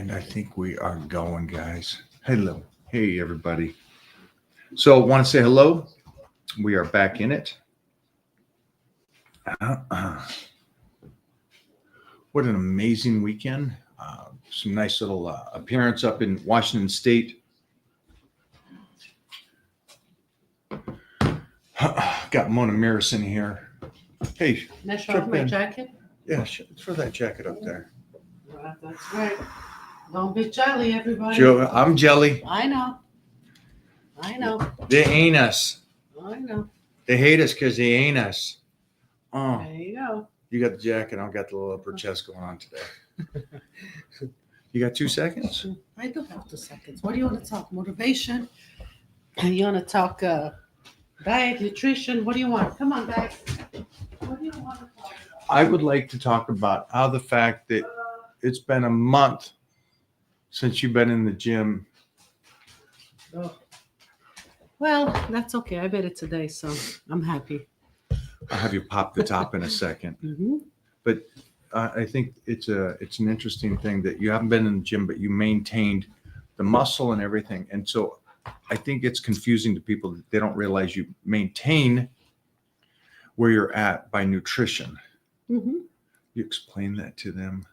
And I think we are going, guys. Hello. Hey, everybody. So, want to say hello? We are back in it. What an amazing weekend. Some nice little appearance up in Washington State. Got Mona Marison here. Hey, Can I show off my jacket? Yeah, throw that jacket up there. That's right. Don't be jelly, everybody. Joe, I'm jelly. I know. They ain't us. I know. They hate us because they ain't us. Oh, There you go. you got the jacket. I've got the little upper chest going on today. You got 2 seconds? I do have 2 seconds. What do you want to talk? Motivation? You want to talk diet, nutrition? What do you want? Come on, guys. What do you want to talk about? I would like to talk about how the fact that it's been a month since you've been in the gym. Oh. Well, that's okay. I made it today, so I'm happy. I'll have you pop the top in a second. Mm-hmm. But I think it's an interesting thing that you haven't been in the gym, but you maintained the muscle and everything. And so I think it's confusing to people that they don't realize you maintain where you're at by nutrition. Mm-hmm. You explain that to them.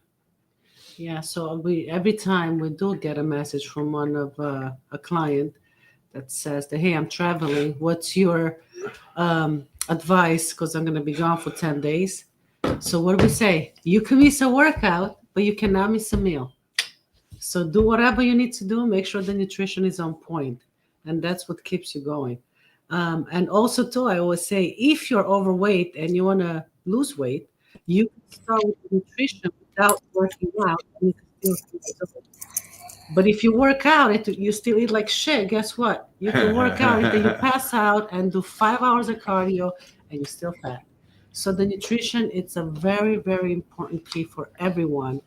Yeah, so every time we do get a message from one of a client that says that, hey, I'm traveling. What's your advice? Because I'm going to be gone for 10 days. So what do we say? You can miss a workout, but you cannot miss a meal. So do whatever you need to do. Make sure the nutrition is on point. And that's what keeps you going. And also, too, I always say, if you're overweight and you want to lose weight, you can start with nutrition without working out. And you can still but if you work out, you still eat like shit. Guess what? You can work out until you pass out and do 5 hours of cardio, and you're still fat. So the nutrition, it's a very, very important key for everyone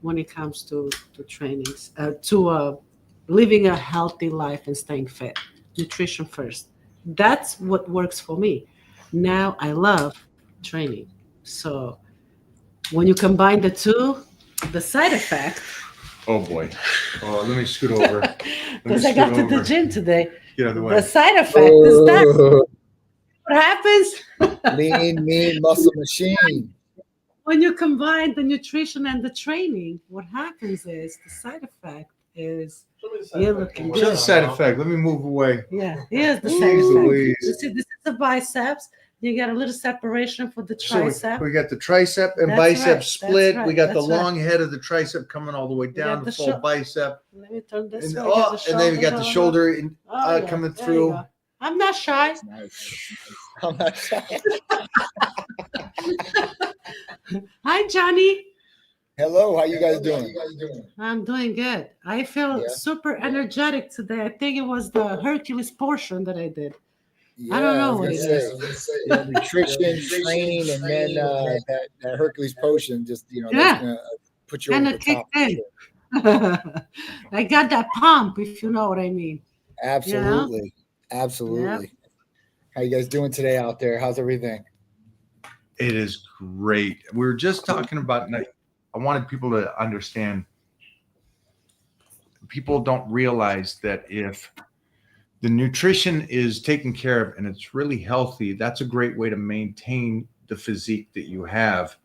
when it comes to trainings, to living a healthy life and staying fit. Nutrition first. That's what works for me. Now I love training. So when you combine the two, the side effect. Oh boy. Oh, let me scoot over. Because I got to the gym today. Get out of the way. The side effect is that what happens lean muscle machine. when you combine the nutrition and the training. What happens is the side effect is you're looking What's the good. side effect? Let me move away. Yeah, here's the Jeez side effect. Louise. You see, this is the biceps. You got a little separation for the tricep. So we got the tricep and That's bicep right, split. that's We got right, the that's right. long head of the tricep coming all the way down got the the full bicep. Let me turn this And, way. and then we got the shoulder coming there you through. go. I'm not shy. Nice. I'm not shy. Hi, Johnny. Hello, how you guys doing? I'm doing good. I feel super energetic today. I think it was the Hercules portion that I did. I don't know what it is. Yeah, nutrition, training, and then that Hercules potion just that's gonna put you And over it the top. kicked in. I got that pump, if you know what I mean. Absolutely, absolutely. Yep. How you guys doing today out there? How's everything? It is great. We were just talking about, I wanted people to understand, people don't realize that if the nutrition is taken care of and it's really healthy, that's a great way to maintain the physique that you have.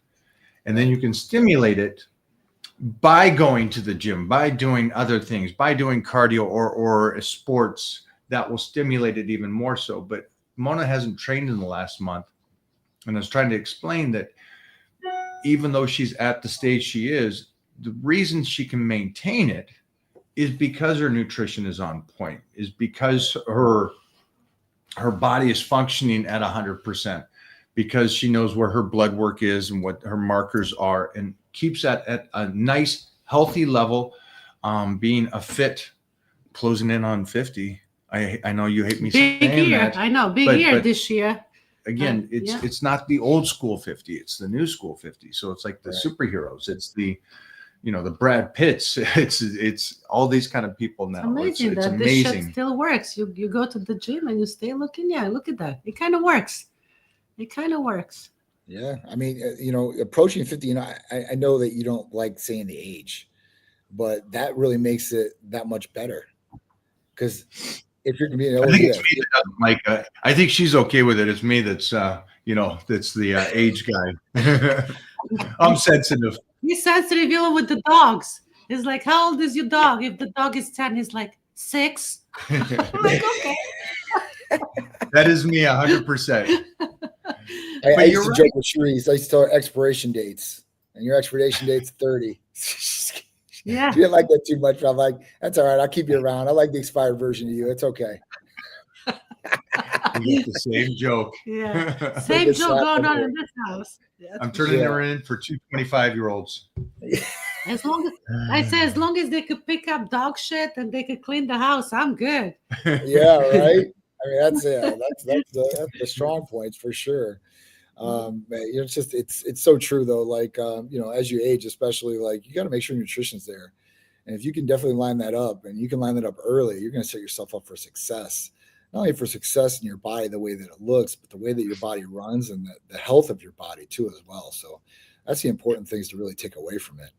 And then you can stimulate it by going to the gym, by doing other things, by doing cardio or sports that will stimulate it even more so. But Mona hasn't trained in the last month. And I was trying to explain that even though she's at the stage she is, the reason she can maintain it is because her nutrition is on point, is because her body is functioning at 100%, because she knows where her blood work is and what her markers are, and keeps that at a nice, healthy level, being a fit, closing in on 50. I know you hate me Big saying year. that. I know. Big year this year. Again, it's not the old school 50, it's the new school 50. So it's like the superheroes. It's the the Brad Pitts. It's all these kind of people now. It's amazing that this shit still works. You go to the gym and you stay looking. Yeah, look at that. It kind of works. Yeah, I mean, approaching 50. I know that you don't like saying the age, but that really makes it that much better. Because if you're competing, I think it's me that doesn't like. I think she's okay with it. It's me that's that's the age guy. I'm sensitive. He's sensitive even with the dogs. He's like, how old is your dog? If the dog is 10, he's like 6. I'm like, okay. That is me 100%. I used to joke with Cherise. I used to tell her expiration dates, and your expiration date's 30. Yeah. She didn't like that too much. I'm like, that's all right. I'll keep you around. I like the expired version of you. It's okay. We get the same joke. Yeah. Same joke going on in this house. Yeah, I'm turning her in for 2 25-year-olds. As long as I say, as long as they could pick up dog shit and they could clean the house, I'm good. Yeah, right. I mean, that's the strong points for sure. It's so true though. Like, as you age, especially, like, you got to make sure nutrition's there. And if you can definitely line that up, and you can line that up early, you're going to set yourself up for success. Not only for success in your body, the way that it looks, but the way that your body runs and the health of your body too, as well. So that's the important things to really take away from it.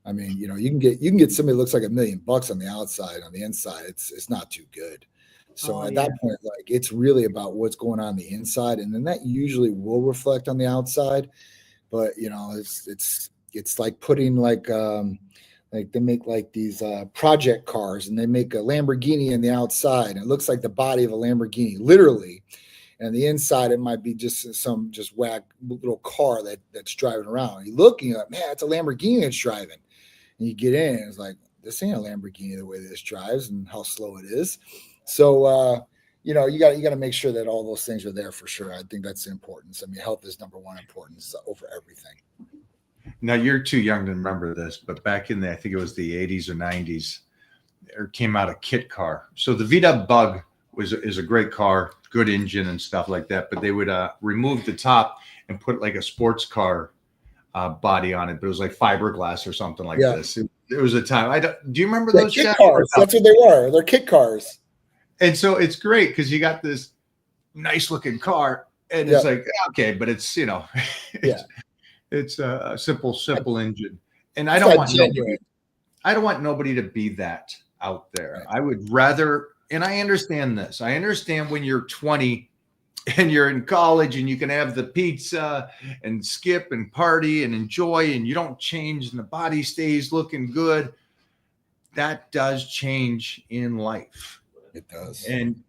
I mean, you can get somebody that looks like $1 million on the outside. On the inside, it's not too good. So at that point, like, it's really about what's going on the inside, and then that usually will reflect on the outside. But it's like putting like they make like these project cars, and they make a Lamborghini on the outside, and it looks like the body of a Lamborghini, literally. And the inside, it might be just some whack little car that's driving around. You look, and you're like, man, it's a Lamborghini that's driving. And you get in, and it's like, this ain't a Lamborghini the way this drives and how slow it is. So, you got to make sure that all those things are there for sure. I think that's the importance. I mean, health is number one importance over everything. Now, you're too young to remember this, but back in I think it was the 80s or 90s, there came out a kit car. So the VW Bug is a great car, good engine and stuff like that, but they would remove the top and put like a sports car body on it, but it was like fiberglass or something like this. It was a time. Do you remember those kit cars? That's what they were. They're kit cars. And so it's great because you got this nice looking car, and it's like, okay, but it's it's a simple engine, and I don't want nobody to be that out there. Right. I would rather, and I understand this. I understand when you're 20 and you're in college and you can have the pizza and skip and party and enjoy, and you don't change and the body stays looking good. That does change in life. It does. And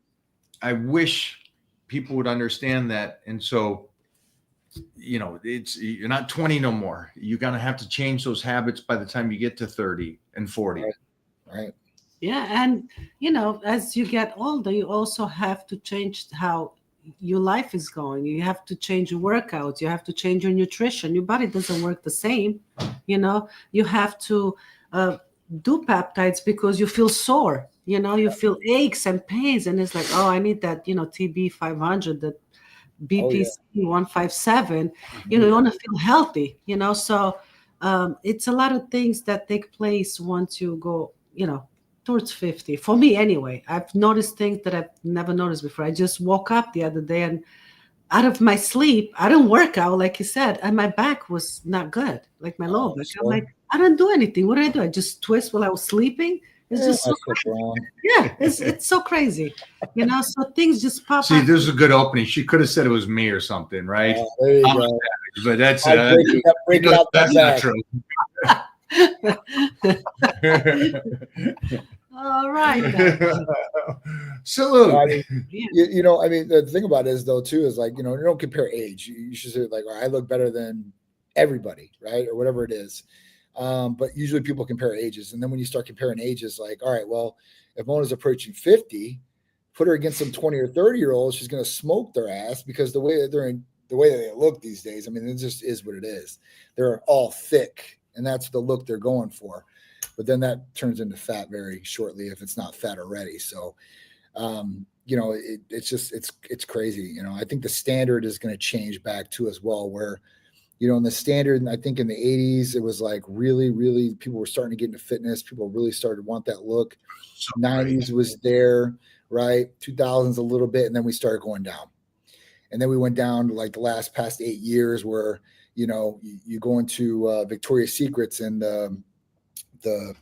I wish people would understand that. And so, you're not 20 no more. You're going to have to change those habits by the time you get to 30 and 40. Right. Yeah. And, as you get older, you also have to change how your life is going. You have to change your workouts. You have to change your nutrition. Your body doesn't work the same. You have to do peptides because you feel sore. You feel aches and pains, and it's like, oh, I need that, TB 500, that BPC 157. You want to feel healthy, So it's a lot of things that take place once you go, towards 50. For me, anyway, I've noticed things that I've never noticed before. I just woke up the other day, and out of my sleep, I didn't work out, like you said, and my back was not good, like my lower back. I'm like, I didn't do anything. What did I do? I just twist while I was sleeping. It's just so crazy. Yeah, it's so crazy, So things just pop. See, this is a good opening. She could have said it was me or something, right? There you go. But that's break it out that's not true. All right. Salute. I mean, the thing about it is, though, too, is like, you don't compare age. You should say like, I look better than everybody, right, or whatever it is. But usually people compare ages. And then when you start comparing ages, like, all right, well, if Mona's approaching 50, put her against some 20 or 30-year-olds, she's going to smoke their ass, because the way that they look these days, I mean, it just is what it is. They're all thick, and that's the look they're going for. But then that turns into fat very shortly if it's not fat already. So, it's crazy. I think the standard is going to change back too as well, where, in the standard, I think in the 80s, it was like really, really, people were starting to get into fitness. People really started to want that look. 90s was there, right? 2000s a little bit. And then we started going down. And then we went down to like the past 8 years where, you go into Victoria's Secrets and the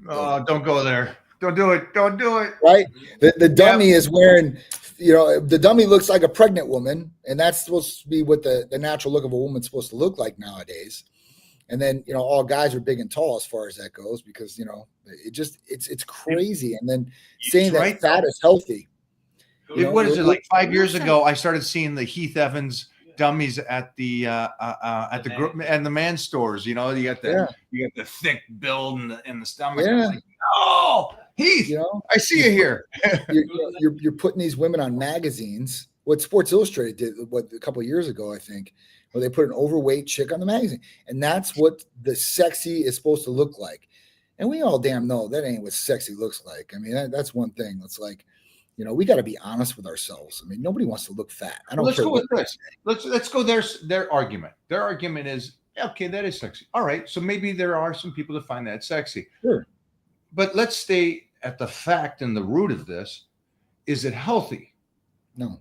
Oh, don't go there. Don't do it. Don't do it. Right. The dummy is wearing, the dummy looks like a pregnant woman, and that's supposed to be what the natural look of a woman's supposed to look like nowadays. And then, all guys are big and tall as far as that goes, because, it's crazy. And then saying that fat is healthy. What is it, like 5 years ago? I started seeing the Heath Evans dummies at the group and the man stores. You got the thick build in the stomach. Yeah. Like, oh, Heath, I see you here. you're putting these women on magazines. What Sports Illustrated did a couple of years ago, I think, where they put an overweight chick on the magazine, and that's what the sexy is supposed to look like. And we all damn know that ain't what sexy looks like. I mean, that's one thing. It's like, we got to be honest with ourselves. I mean, nobody wants to look fat. Let's go with this. Let's go. Their argument. Their argument is, okay, that is sexy. All right, so maybe there are some people that find that sexy. Sure. But let's stay at the fact and the root of this. Is it healthy? No.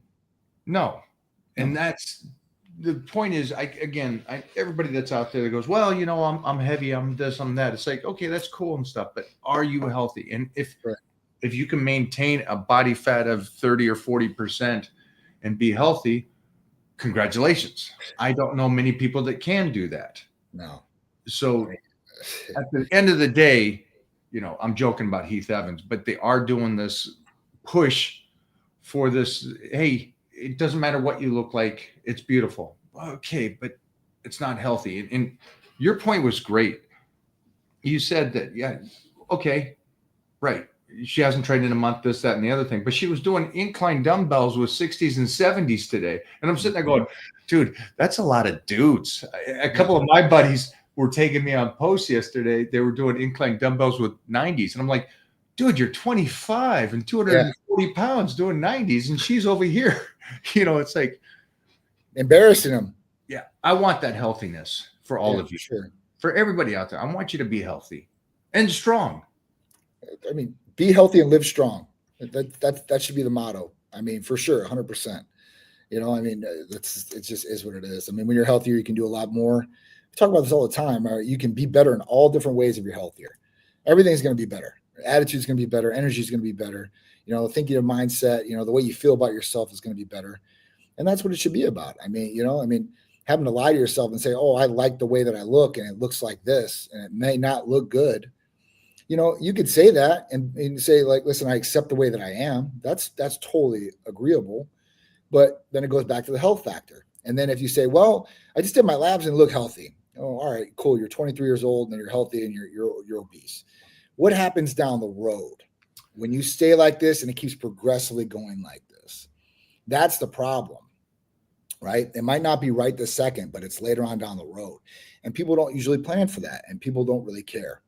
And that's the point. Is everybody that's out there that goes, well, I'm heavy, I'm this, I'm that. It's like, okay, that's cool and stuff, but are you healthy? And if you can maintain a body fat of 30 or 40% and be healthy, congratulations. I don't know many people that can do that. No. So at the end of the day, I'm joking about Heath Evans, but they are doing this push for this. Hey, it doesn't matter what you look like. It's beautiful. Okay, but it's not healthy. And your point was great. You said that, yeah, okay, right. She hasn't trained in a month, this, that, and the other thing, but she was doing incline dumbbells with 60s and 70s today. And I'm sitting there going, dude, that's a lot of dudes. A couple of my buddies were taking me on posts yesterday. They were doing incline dumbbells with 90s. And I'm like, dude, you're 25 and 240 pounds doing 90s. And she's over here. It's like embarrassing them. Yeah. I want that healthiness for all of you. Sure. For everybody out there. I want you to be healthy and strong. I mean, be healthy and live strong. That should be the motto. I mean, for sure, 100%. It just is what it is. I mean, when you're healthier, you can do a lot more. We talk about this all the time. You can be better in all different ways if you're healthier. Everything's going to be better. Attitude's going to be better. Energy's going to be better. Thinking of mindset, the way you feel about yourself is going to be better. And that's what it should be about. I mean, having to lie to yourself and say, oh, I like the way that I look and it looks like this, and it may not look good. You could say that and say, like, listen, I accept the way that I am. That's totally agreeable. But then it goes back to the health factor. And then if you say, well, I just did my labs and look healthy. Oh, all right, cool. You're 23 years old and you're healthy and you're obese. What happens down the road when you stay like this and it keeps progressively going like this? That's the problem, right? It might not be right this second, but it's later on down the road. And people don't usually plan for that, and people don't really care.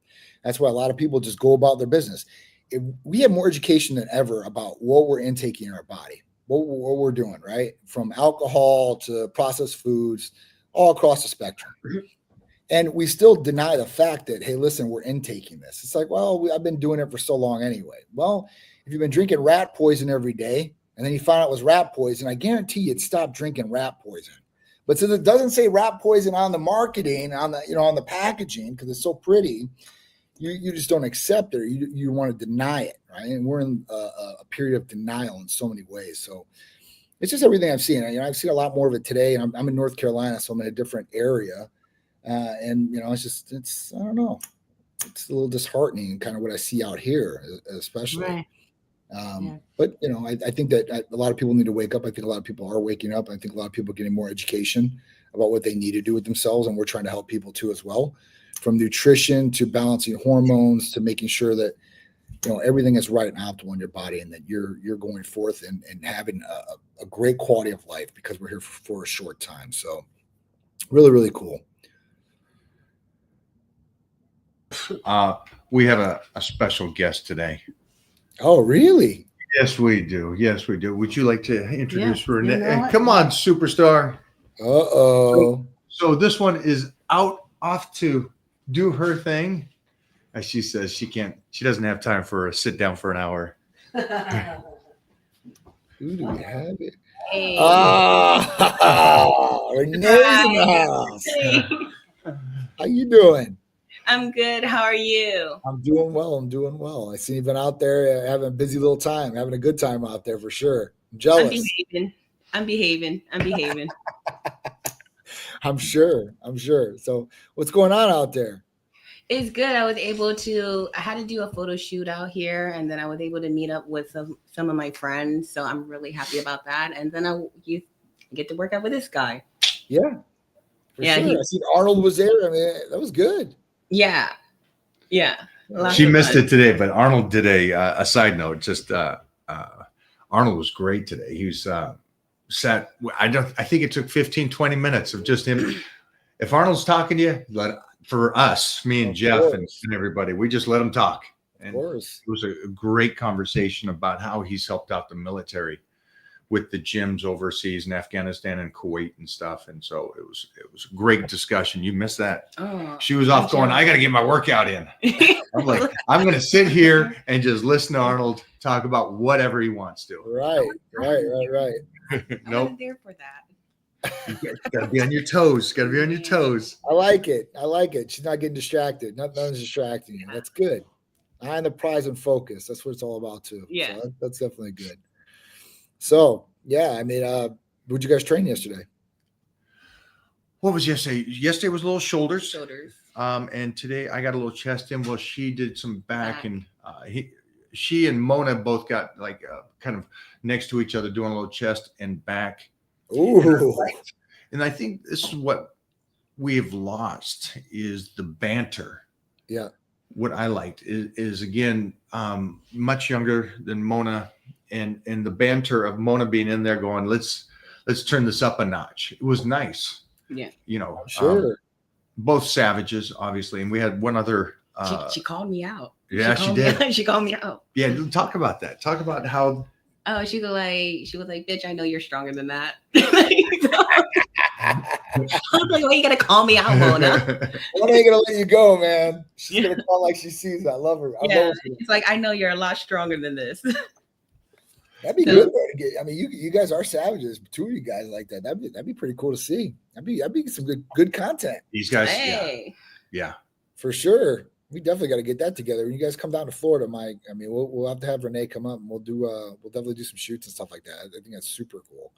That's why a lot of people just go about their business. We have more education than ever about what we're intaking in our body, what we're doing, right? From alcohol to processed foods, all across the spectrum. And we still deny the fact that, hey, listen, we're intaking this. It's like, well, I've been doing it for so long anyway. Well, if you've been drinking rat poison every day, and then you found out it was rat poison, I guarantee you'd stop drinking rat poison. But since it doesn't say rat poison on the marketing, on the packaging, because it's so pretty, you just don't accept it. You want to deny it, right? And we're in a period of denial in so many ways. So it's just everything I've seen. I've seen a lot more of it today, and I'm in North Carolina, so I'm in a different area. And it's I don't know. It's a little disheartening, kind of what I see out here, especially. Right. But I think that a lot of people need to wake up. I think a lot of people are waking up. I think a lot of people are getting more education about what they need to do with themselves, and we're trying to help people too as well, from nutrition to balancing hormones to making sure that everything is right and optimal in your body, and that you're going forth and having a great quality of life, because we're here for a short time. So really, really cool. We have a special guest today. Oh, really? Yes, we do. Yes, we do. Would you like to introduce Renee? what? Come on, superstar. Uh-oh. So this one is off to do her thing. As she says, she doesn't have time for a sit down for an hour. Who do we have it? Hey. Renee's in the house. How you doing? I'm good. How are you? I'm doing well. I'm doing well. I see you've been out there having a busy little time, having a good time out there for sure. I'm I'm jealous. behaving. I'm behaving. I'm behaving. I'm sure. I'm sure. So, what's going on out there? It's good. I had to do a photo shoot out here, and then I was able to meet up with some of my friends. So I'm really happy about that. And then you get to work out with this guy. Yeah, for Yeah, sure. I seen Arnold was there. I mean, that was good. Yeah. Lots She of missed fun. it today, but Arnold did a side note. Just Arnold was great today. He was sat. I think it took 15, 20 minutes of just him. If Arnold's talking to you, for us, me and Of Jeff and course. everybody, we just let him talk. Of And course. it was a great conversation about how he's helped out the military with the gyms overseas in Afghanistan and Kuwait and stuff. And so it was a great discussion. You missed that. Oh, She was off going, I got to get my workout in. I'm like, I'm going to sit here and just listen to Arnold talk about whatever he wants to. Right. I Nope. wasn't there for that. You got to be on your toes. Got to be on your toes. I like it. She's not getting distracted. Nothing's distracting you. That's good. Eye on the prize and focus. That's what it's all about too. Yeah. So that's definitely good. So yeah, I mean, what'd you guys train yesterday? What was yesterday? Yesterday was a little shoulders. Shoulders. And today I got a little chest in. Well, she did some back, and she and Mona both got kind of next to each other doing a little chest and back. Ooh. And I think this is what we have lost is the banter. Yeah. What I liked is again, much younger than Mona, and the banter of Mona being in there going, let's turn this up a notch. It was nice. Yeah. Sure. Both savages, obviously. And we had one other. She called me out. Yeah, she did. She called me out. Yeah. Talk about that. Talk about how. Oh, she was like, bitch, I know you're stronger than that. I was like, why you gotta call me out, Mona? Mona ain't gonna let you go, man. She's gonna call like she sees. I love her. It's like, I know you're a lot stronger than this. That'd be good though to get. I mean, you guys are savages. Two of you guys like that. That'd be pretty cool to see. That'd be some good content. These guys. Hey. Yeah. For sure. We definitely got to get that together. When you guys come down to Florida, Mike, I mean, we'll have to have Renee come up and we'll definitely do some shoots and stuff like that. I think that's super cool.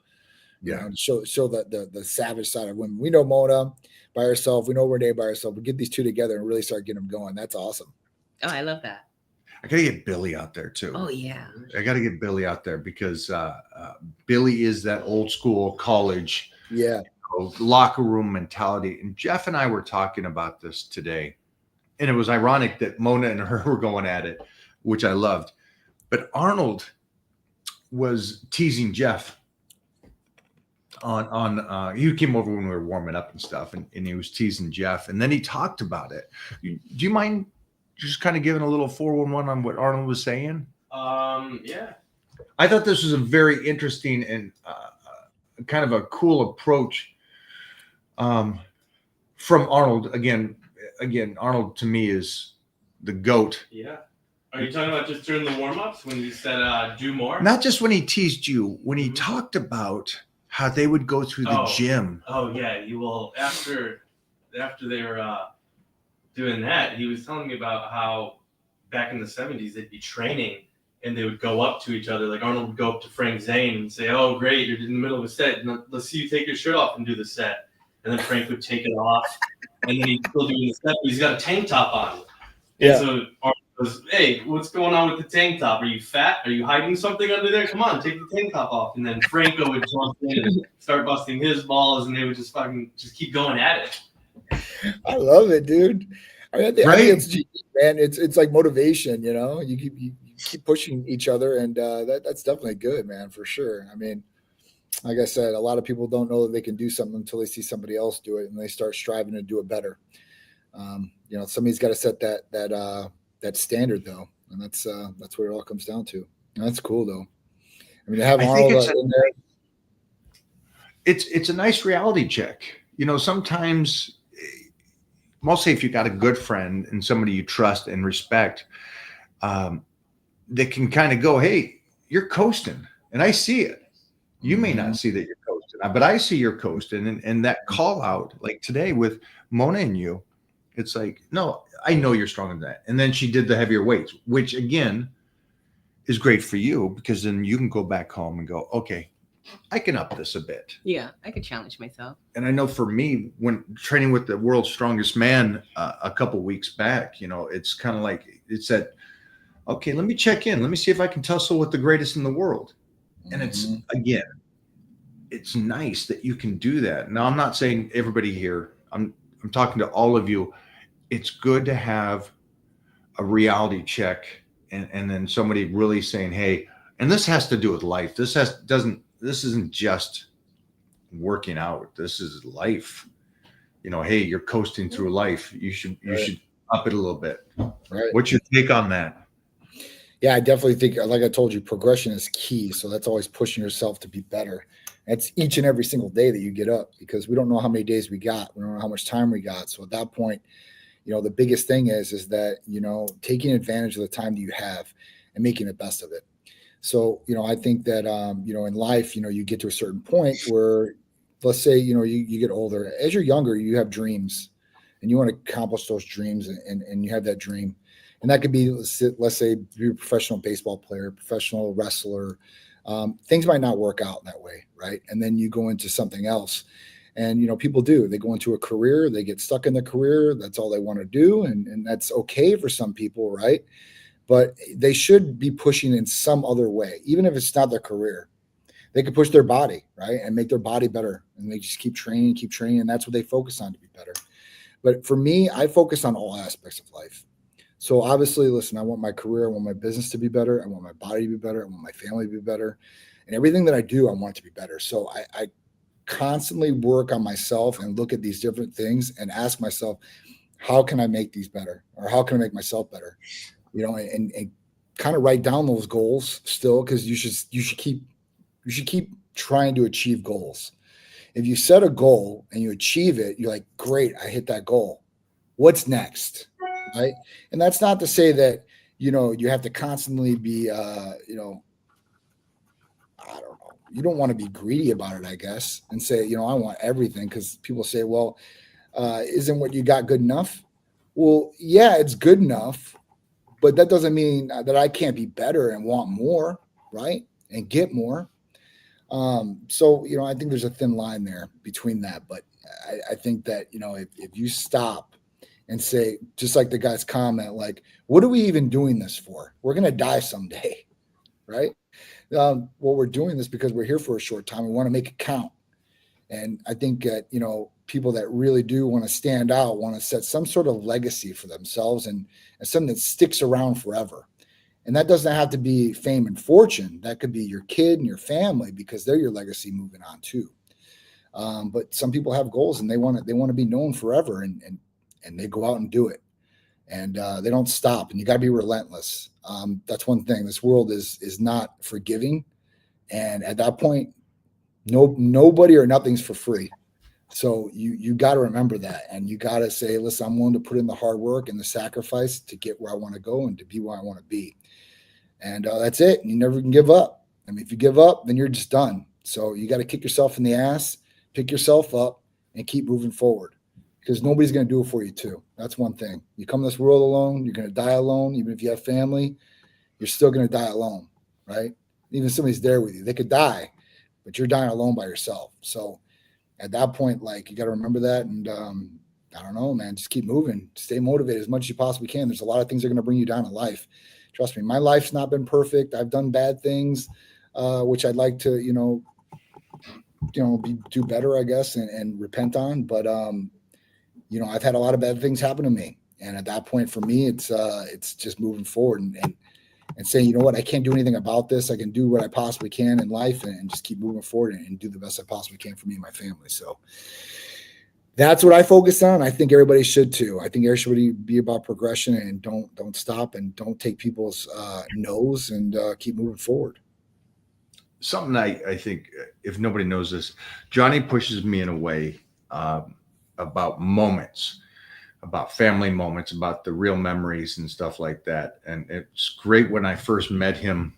Yeah. Show the savage side of women. We know Mona by herself. We know Renee by herself. We get these two together and really start getting them going. That's awesome. Oh, I love that. I got to get Billy out there too. Oh, yeah. I got to get Billy out there because Billy is that old school college locker room mentality. And Jeff and I were talking about this today. And it was ironic that Mona and her were going at it, which I loved. But Arnold was teasing Jeff on he came over when we were warming up and stuff, and he was teasing Jeff. And then he talked about it. Do you mind just kind of giving a little 411 on what Arnold was saying? Yeah. I thought this was a very interesting and kind of a cool approach from Arnold. Again, Arnold to me is the GOAT. Yeah. Are you talking about just during the warm-ups when you said do more? Not just when he teased you, when he talked about how they would go through the gym. Oh yeah, you will after they were doing that, he was telling me about how back in the 70s they'd be training and they would go up to each other. Like Arnold would go up to Frank Zane and say, "Oh, great, you're in the middle of a set. Let's see you take your shirt off and do the set." And then Frank would take it off, and then he'd still doing the set, but he's got a tank top on. And so Arnold goes, "Hey, what's going on with the tank top? Are you fat? Are you hiding something under there? Come on, take the tank top off." And then Franco would jump in and start busting his balls, and they would just keep going at it. I love it, dude. I think it's genius, man. It's like motivation, You keep pushing each other, and that's definitely good, man, for sure. I mean, like I said, a lot of people don't know that they can do something until they see somebody else do it, and they start striving to do it better. Somebody's got to set that standard, though, and that's what it all comes down to. And that's cool, though. I mean, to have Arnold in there. It's a nice reality check. Sometimes, mostly if you got a good friend and somebody you trust and respect, they can kind of go, "Hey, you're coasting," and I see it. You may not see that you're coasting, but I see you're coasting, and that call out, like today with Mona and you, It's like, no, I know you're stronger than that. And then she did the heavier weights, which again is great for you because then you can go back home and go, okay, I can up this a bit. Yeah, I could challenge myself. And I know for me, when training with the world's strongest man a couple weeks back, it's kind of like it's that, okay, let me check in. Let me see if I can tussle with the greatest in the world. And it's, again, it's nice that you can do that. Now, I'm not saying everybody here, I'm talking to all of you. It's good to have a reality check and then somebody really saying, hey, and this has to do with life. This isn't just working out. This is life. Hey, you're coasting through life. You should up it a little bit. Right. What's your take on that? Yeah, I definitely think, like I told you, progression is key. So that's always pushing yourself to be better. That's each and every single day that you get up, because we don't know how many days we got. We don't know how much time we got. So at that point, the biggest thing is that, taking advantage of the time that you have and making the best of it. So, I think that, in life, you get to a certain point where, let's say, you get older. As you're younger, you have dreams and you want to accomplish those dreams, and you have that dream. And that could be, let's say, you're a professional baseball player, professional wrestler. Things might not work out that way, right? And then you go into something else. And, people do. They go into a career. They get stuck in their career. That's all they want to do. And that's okay for some people, right? But they should be pushing in some other way, even if it's not their career. They could push their body, right, and make their body better. And they just keep training, and that's what they focus on to be better. But for me, I focus on all aspects of life. So obviously, listen, I want my career, I want my business to be better, I want my body to be better, I want my family to be better. And everything that I do, I want it to be better. So I constantly work on myself and look at these different things and ask myself, how can I make these better? Or how can I make myself better? And kind of write down those goals still, because you should keep trying to achieve goals. If you set a goal and you achieve it, you're like, great, I hit that goal. What's next? Right. And that's not to say that, you have to constantly be, I don't know. You don't want to be greedy about it, I guess, and say, I want everything, because people say, well, isn't what you got good enough? Well, yeah, it's good enough, but that doesn't mean that I can't be better and want more, right? And get more. So, I think there's a thin line there between that. But I think that, if you stop and say, just like the guy's comment, like, what are we even doing this for? We're going to die someday, right? Well, we're doing this because we're here for a short time. We want to make it count. And I think that, people that really do want to stand out, want to set some sort of legacy for themselves and something that sticks around forever. And that doesn't have to be fame and fortune. That could be your kid and your family, because they're your legacy moving on too. But some people have goals and they want to be known forever, and they go out and do it, and they don't stop. And you got to be relentless. That's one thing. This world is not forgiving, and at that point, nobody or nothing's for free. So you got to remember that, and you got to say, listen, I'm willing to put in the hard work and the sacrifice to get where I want to go and to be where I want to be. And that's it. You never can give up. I mean, if you give up, then you're just done. So you got to kick yourself in the ass, pick yourself up, and keep moving forward, because nobody's going to do it for you too. That's one thing. You come to this world alone, you're going to die alone. Even if you have family, you're still going to die alone, right? Even if somebody's there with you, they could die, but you're dying alone by yourself. So at that point, like, you got to remember that. And I don't know, man, just keep moving, stay motivated as much as you possibly can. There's a lot of things that are going to bring you down in life. Trust me, my life's not been perfect. I've done bad things, which I'd like to, do better, I guess, and repent on. But, I've had a lot of bad things happen to me. And at that point for me, it's just moving forward and saying, you know what, I can't do anything about this. I can do what I possibly can in life and just keep moving forward and do the best I possibly can for me and my family. So that's what I focus on. I think everybody should too. I think everybody should be about progression, and don't stop, and don't take people's no's, and keep moving forward. Something I think, if nobody knows this, Johnny pushes me in a way about moments, about family moments, about the real memories and stuff like that. And it's great when I first met him.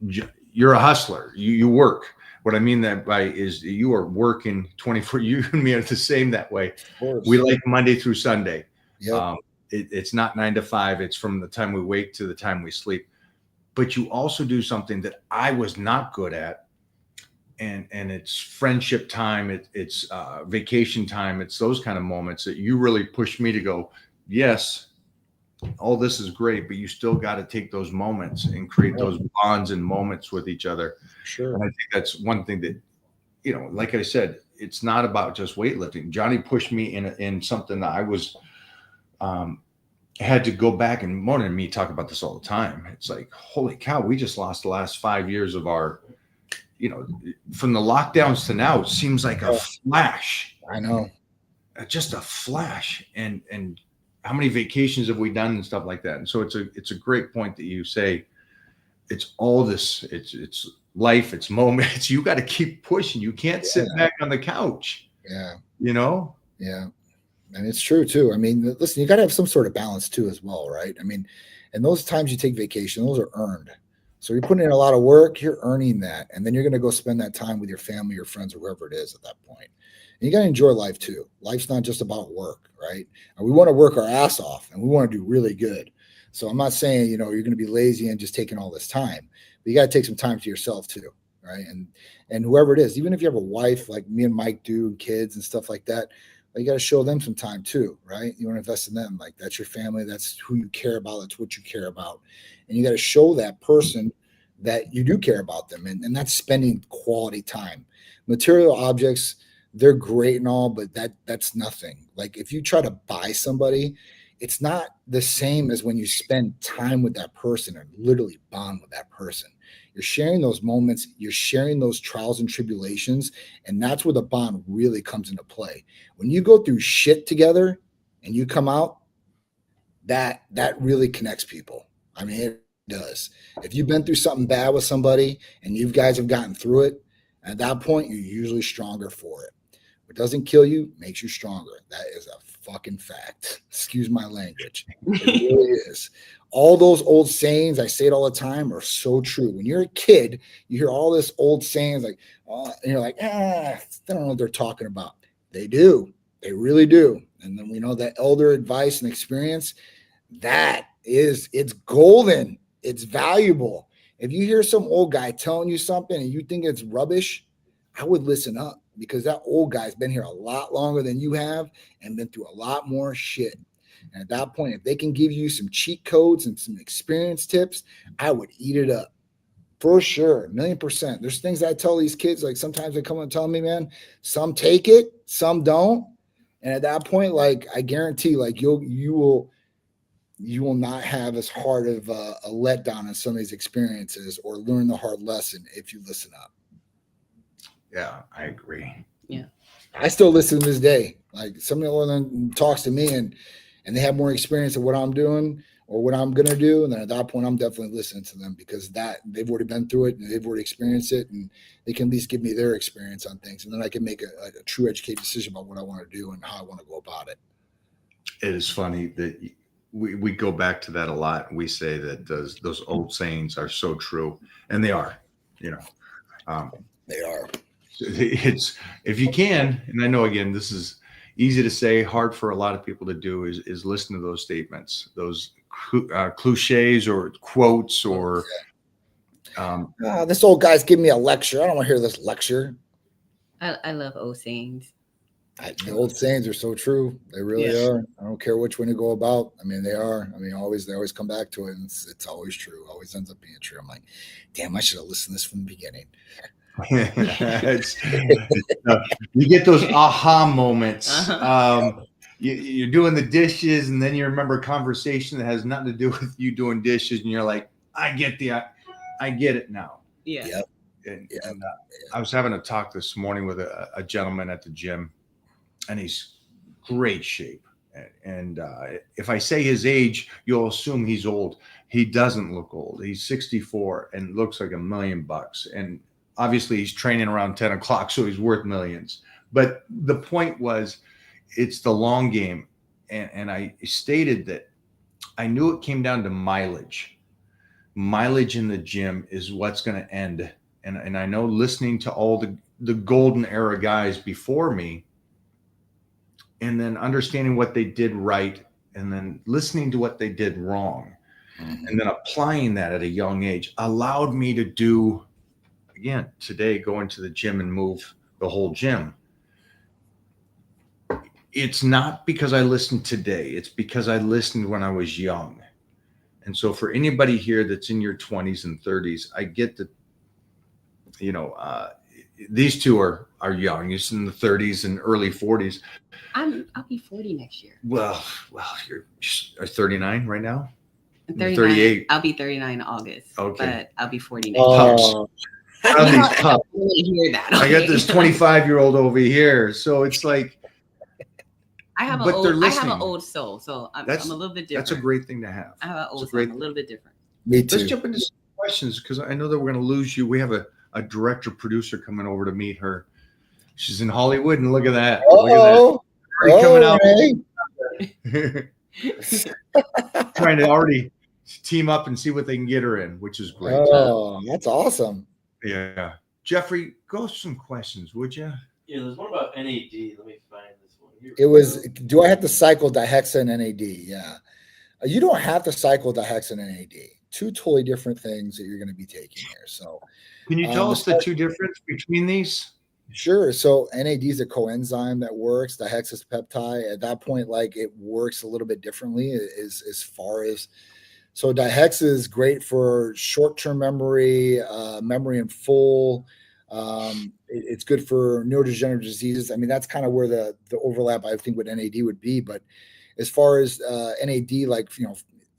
You're a hustler. You work. What I mean that by is you are working 24. You and me are the same that way. Of course. We like Monday through Sunday. Yep. It's not 9 to 5. It's from the time we wake to the time we sleep. But you also do something that I was not good at, and it's friendship time. It's vacation time. It's those kind of moments that you really push me to go. Yes, all this is great, but you still got to take those moments and create those bonds and moments with each other. Sure. And I think that's one thing that, you know, like I said, it's not about just weightlifting. Johnny pushed me in something that I was had to go back, and Mona and me talk about this all the time. It's like, holy cow, we just lost the last 5 years of our, you know, from the lockdowns to now, it seems like a flash. I know. Just a flash. And how many vacations have we done and stuff like that? And so it's a great point that you say it's all this, it's life, it's moments. You got to keep pushing. You can't sit back on the couch. Yeah. You know? Yeah. And it's true too. I mean, listen, you got to have some sort of balance too, as well, right? I mean, and those times you take vacation, those are earned. So you're putting in a lot of work, you're earning that. And then you're going to go spend that time with your family, your friends, or whoever it is at that point. And you got to enjoy life too. Life's not just about work, right? And we want to work our ass off and we want to do really good. So I'm not saying, you know, you're going to be lazy and just taking all this time, but you got to take some time to yourself too, right? And whoever it is, even if you have a wife like me and Mike do, and kids and stuff like that, you got to show them some time too, right? You want to invest in them. Like, that's your family. That's who you care about. That's what you care about. And you got to show that person that you do care about them. And that's spending quality time. Material objects, they're great and all, but that's nothing. Like, if you try to buy somebody, it's not the same as when you spend time with that person and literally bond with that person. You're sharing those moments, you're sharing those trials and tribulations, and that's where the bond really comes into play. When you go through shit together and you come out, that really connects people. I mean, it does. If you've been through something bad with somebody and you guys have gotten through it, at that point, you're usually stronger for it. What doesn't kill you makes you stronger. That is a fucking fact. Excuse my language. It really is. All those old sayings, I say it all the time, are so true. When you're a kid, you hear all this old sayings like, and you're like, they don't know what they're talking about. They do. They really do. And then we know that elder advice and experience, it's golden. It's valuable. If you hear some old guy telling you something and you think it's rubbish, I would listen up, because that old guy's been here a lot longer than you have and been through a lot more shit. And at that point, if they can give you some cheat codes and some experience tips, I would eat it up for sure. 1,000,000%. There's things I tell these kids, like sometimes they come and tell me, man, some take it, some don't. And at that point, like, I guarantee, like, you will not have as hard of a letdown in some of these experiences or learn the hard lesson if you listen up. Yeah, I agree. Yeah. I still listen to this day. Like, somebody talks to me and they have more experience of what I'm doing or what I'm going to do. And then at that point, I'm definitely listening to them, because they've already been through it and they've already experienced it, and they can at least give me their experience on things. And then I can make a true educated decision about what I want to do and how I want to go about it. It is funny that we go back to that a lot. We say that those old sayings are so true, and they are, you know. They are. It's, if you can, and I know, again, this is easy to say, hard for a lot of people to do, is listen to those statements, those cliches or quotes, or this old guy's giving me a lecture. I don't want to hear this lecture. I love old sayings. The old sayings are so true. They really are. I don't care which one you go about. I mean, they are. I mean, they always come back to it, and it's always true. Always ends up being true. I'm like, damn, I should have listened to this from the beginning. You get those aha moments. You're doing the dishes, and then you remember a conversation that has nothing to do with you doing dishes, and you're like, I get it now. Yeah. Yep. And I was having a talk this morning with a gentleman at the gym, and he's great shape. And if I say his age, you'll assume he's old. He doesn't look old. He's 64 and looks like $1 million. And obviously he's training around 10 o'clock, so he's worth millions. But the point was, it's the long game. And I stated that I knew it came down to mileage. Mileage in the gym is what's going to end and I know listening to all the golden era guys before me, and then understanding what they did right, and then listening to what they did wrong, and then applying that at a young age allowed me to do, again, today, go into the gym and move the whole gym. It's not because I listened today. It's because I listened when I was young. And so for anybody here that's in your 20s and 30s, I get that, these two are young. You're in the 30s and early 40s. I'll be 40 next year. Well, you're 39 right now? I'm 39. 38. I'll be 39 in August. Okay. But I'll be 40 next year. Oh, I got these pups. I really hear that. I got this 25-year-old over here. So it's like, I have but they're an listening. old soul, so I'm a little bit different. That's a great thing to have. I have an old It's soul. a great I'm a little bit different. me too. Let's jump into some questions because I know that we're going to lose you. We have a director producer coming over to meet her. She's in Hollywood, and look at that. Oh, Coming out. Ray. Trying to already team up and see what they can get her in, which is great. Oh, that's awesome. Yeah. Jeffrey, go some questions, would you? Yeah, there's one about NAD. Let me find this one here. It was, do I have to cycle dihexa and NAD? Yeah. You don't have to cycle dihexa and NAD. Two totally different things that you're going to be taking here. So, Can you tell us the two difference between these? sure. So NAD is a coenzyme that works. Dihexa is peptide. At that point, like it works a little bit differently as far as, so dihexa is great for short-term memory, memory in full. It's good for neurodegenerative diseases. I mean, that's kind of where the overlap, I think, with NAD would be. But as far as NAD, like,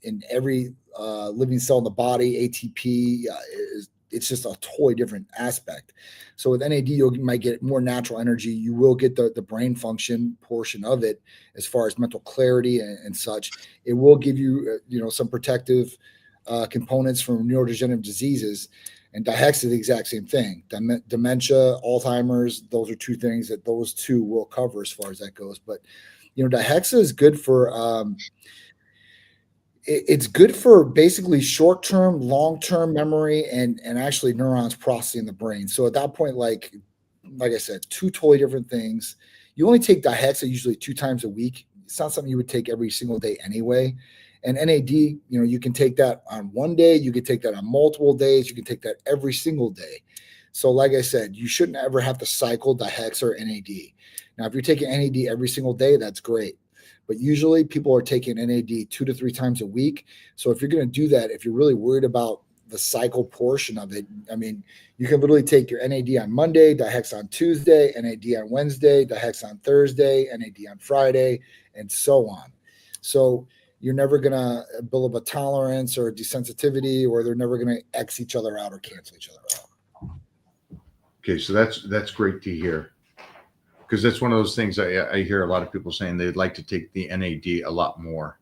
in every living cell in the body, ATP it's just a totally different aspect. So with NAD, you might get more natural energy. You will get the brain function portion of it as far as mental clarity and such. It will give you, some protective components from neurodegenerative diseases. And dihexa is the exact same thing. Dementia, Alzheimer's, those are two things that those two will cover as far as that goes. But, dihexa is good for it's good for basically short-term, long-term memory and actually neurons processing in the brain. So at that point, like I said, two totally different things. You only take dihexa usually 2 times a week. It's not something you would take every single day anyway. And NAD, you can take that on one day. You can take that on multiple days. You can take that every single day. So like I said, you shouldn't ever have to cycle dihexa or NAD. Now, if you're taking NAD every single day, that's great. But usually people are taking NAD 2 to 3 times a week. So if you're going to do that, if you're really worried about the cycle portion of it, I mean, you can literally take your NAD on Monday, dihexa on Tuesday, NAD on Wednesday, dihexa on Thursday, NAD on Friday, and so on. So you're never going to build up a tolerance or a desensitivity, or they're never going to X each other out or cancel each other out. Okay, so that's great to hear. Because that's one of those things I hear a lot of people saying they'd like to take the NAD a lot more.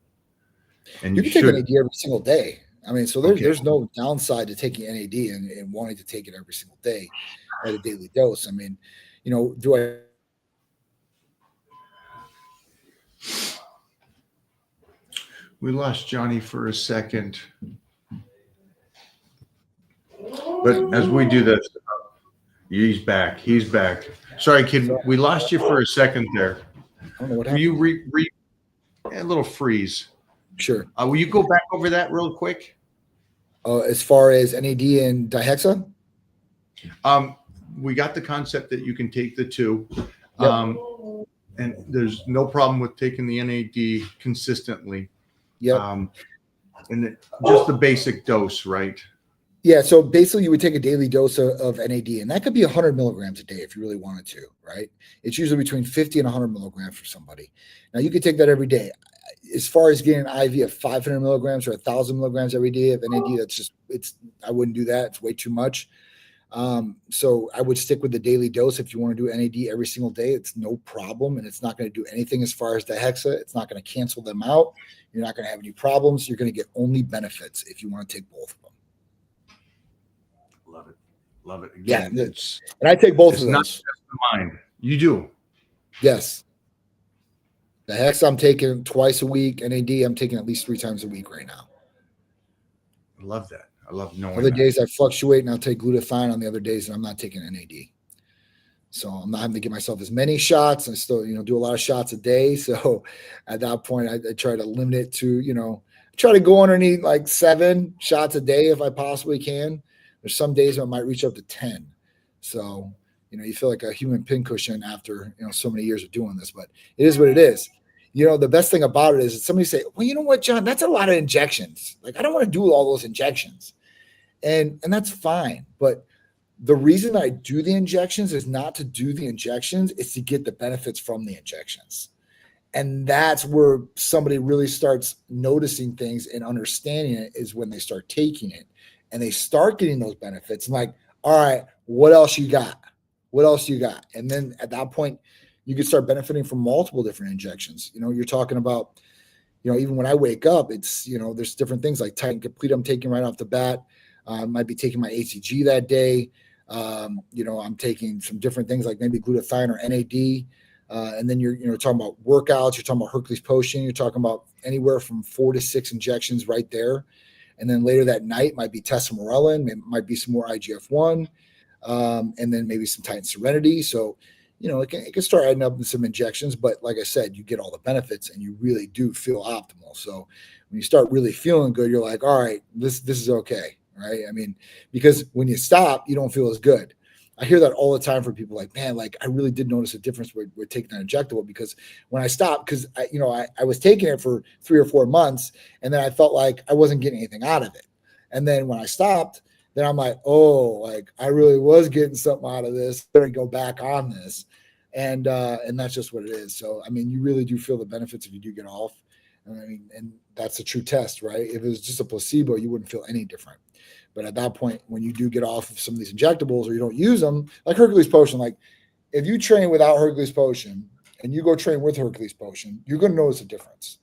And you can take NAD every single day. I mean, so there's no downside to taking NAD and wanting to take it every single day at a daily dose. I mean, do I? We lost Johnny for a second. But as we do this, he's back. He's back. Sorry, kid. We lost you for a second there. I don't know what Will happened. you a little freeze? Sure. Will you go back over that real quick? As far as NAD and dihexa? We got the concept that you can take the two. Yep. And there's no problem with taking the NAD consistently. Yep. And just the basic dose, right? Yeah. So basically you would take a daily dose of NAD, and that could be 100 milligrams a day if you really wanted to, right? It's usually between 50 and 100 milligrams for somebody. Now you could take that every day. As far as getting an IV of 500 milligrams or 1,000 milligrams every day of NAD, I wouldn't do that. It's way too much. So I would stick with the daily dose. If you want to do NAD every single day, it's no problem. And it's not going to do anything as far as dihexa. It's not going to cancel them out. You're not going to have any problems. You're going to get only benefits if you want to take both of them. Love it. Love it. Again, yeah. And I take both of those. Not just the mind. You do. Yes. Dihexa I'm taking twice a week. NAD I'm taking at least 3 times a week right now. I love that. I love knowing Other that. days I fluctuate and I'll take glutathione on the other days and I'm not taking NAD. So I'm not having to give myself as many shots. I still, do a lot of shots a day. So at that point, I try to limit it to, try to go underneath like 7 shots a day if I possibly can. There's some days I might reach up to 10. So, you feel like a human pincushion after, so many years of doing this, but it is what it is. The best thing about it is that somebody say, well, you know what, John, that's a lot of injections. Like, I don't want to do all those injections. And that's fine. But the reason I do the injections is not to do the injections, it's to get the benefits from the injections. And that's where somebody really starts noticing things and understanding it, is when they start taking it and they start getting those benefits. And like, all right, what else you got? What else you got? And then at that point, you can start benefiting from multiple different injections. You're talking about, even when I wake up, it's, there's different things like Tight and Complete I'm taking right off the bat. Might be taking my HCG that day. I'm taking some different things like maybe glutathione or NAD. And then you're talking about workouts, you're talking about Hercules Potion, you're talking about anywhere from 4 to 6 injections right there. And then later that night might be tesamorelin, it might be some more IGF-1, and then maybe some Titan Serenity. So, it can start adding up in some injections, but like I said, you get all the benefits and you really do feel optimal. So when you start really feeling good, you're like, all right, this is okay. Right. I mean, because when you stop, you don't feel as good. I hear that all the time from people like, man, like I really did notice a difference with taking that injectable, because when I stopped, because I was taking it for 3 or 4 months and then I felt like I wasn't getting anything out of it. And then when I stopped, then I'm like, oh, like I really was getting something out of this. Better go back on this. And that's just what it is. So, I mean, you really do feel the benefits if you do get off. And that's a true test, right? If it was just a placebo, you wouldn't feel any different. But at that point, when you do get off of some of these injectables or you don't use them, like Hercules Potion, like if you train without Hercules Potion and you go train with Hercules Potion, you're going to notice a difference.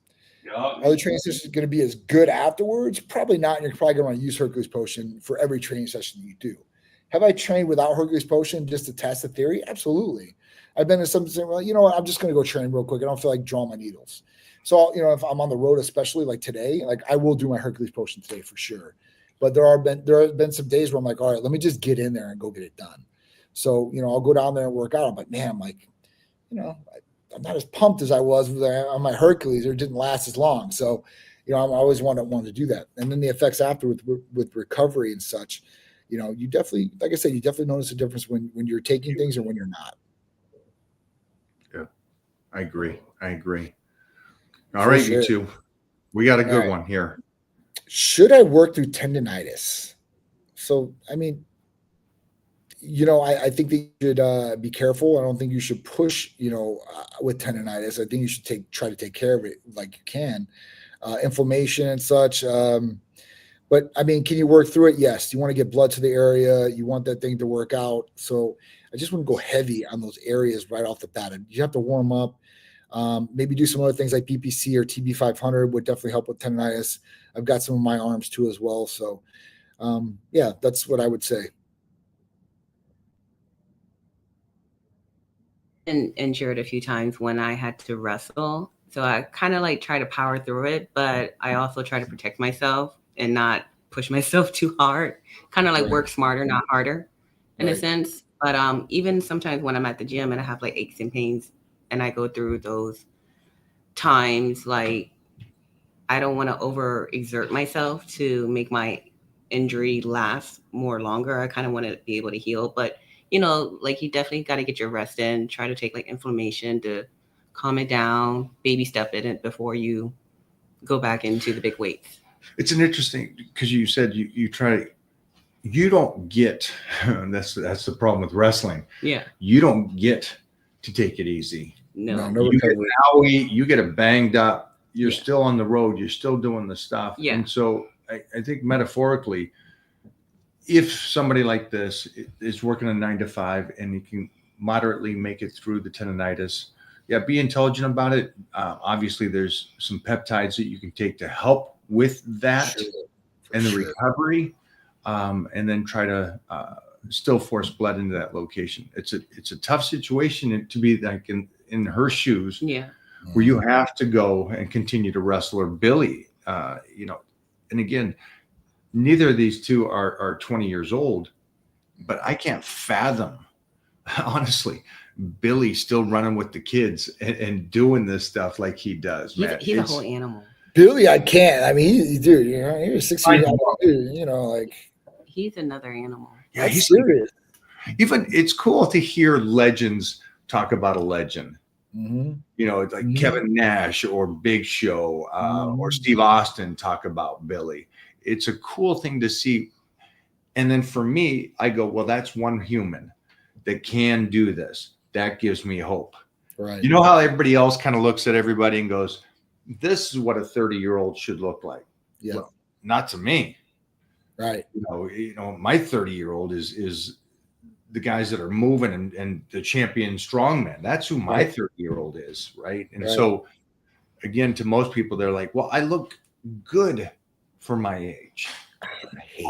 Are the training sessions going to be as good afterwards? Probably not. And you're probably going to want to use Hercules Potion for every training session you do. Have I trained without Hercules Potion just to test the theory? Absolutely. I've been in some saying, well, you know what? I'm just going to go train real quick. I don't feel like drawing my needles. So, if I'm on the road, especially like today, like I will do my Hercules Potion today for sure. But there have been some days where I'm like, all right, let me just get in there and go get it done. So, I'll go down there and work out. I'm like, man, I'm like, I'm not as pumped as I was on my Hercules, or it didn't last as long. So, I always wanted to do that. And then the effects after with recovery and such, you definitely, like I said, you definitely notice a difference when you're taking things or when you're not. Yeah, I agree. All right, sure. You two, we got a good one here. Should I work through tendonitis? So, I mean, I think that you should be careful. I don't think you should push, with tendonitis. I think you should try to take care of it like you can. Inflammation and such. But I mean, can you work through it? Yes. You want to get blood to the area. You want that thing to work out. So I just wouldn't go heavy on those areas right off the bat. You have to warm up. Maybe do some other things like PPC or TB500 would definitely help with tendonitis. I've got some of my arms too as well. So, yeah, that's what I would say. Been injured a few times when I had to wrestle. So I kind of like try to power through it, but I also try to protect myself and not push myself too hard. Kind of like work smarter, not harder in a sense. But even sometimes when I'm at the gym and I have like aches and pains and I go through those times, like I don't want to overexert myself to make my injury last more longer. I kind of want to be able to heal, but like you definitely got to get your rest in, try to take like inflammation to calm it down, baby step in it before you go back into the big weights. It's an interesting, because you said you don't get, that's the problem with wrestling. Yeah. You don't get to take it easy. No you get it banged up. You're still on the road. You're still doing the stuff. Yeah. And so I think metaphorically, if somebody like this is working a 9 to 5 and you can moderately make it through the tendonitis, be intelligent about it. Obviously, there's some peptides that you can take to help with that and the recovery, and then try to still force blood into that location. It's a tough situation to be like in her shoes, where you have to go and continue to wrestle, or Billy, and again, neither of these two are 20 years old, but I can't fathom, honestly, Billy still running with the kids and doing this stuff like he does, man. He's a whole animal. Billy, I can't. I mean, dude, you know, he was 6 I years know. old, you know, like He's another animal. Yeah, that's he's serious. even. It's cool to hear legends talk about a legend. Mm-hmm. You know, like Mhm. Kevin Nash or Big Show or Mhm. Steve Austin talk about Billy. It's a cool thing to see. And then for me, I go, well, that's one human that can do this. That gives me hope. Right. You know how everybody else kind of looks at everybody and goes, this is what a 30-year-old should look like. Yeah. Well, not to me. Right. You know, my 30-year-old is the guys that are moving and the champion strongman. That's who my Right. 30-year-old is, right? And Right. so again, to most people, they're like, well, I look good for my age.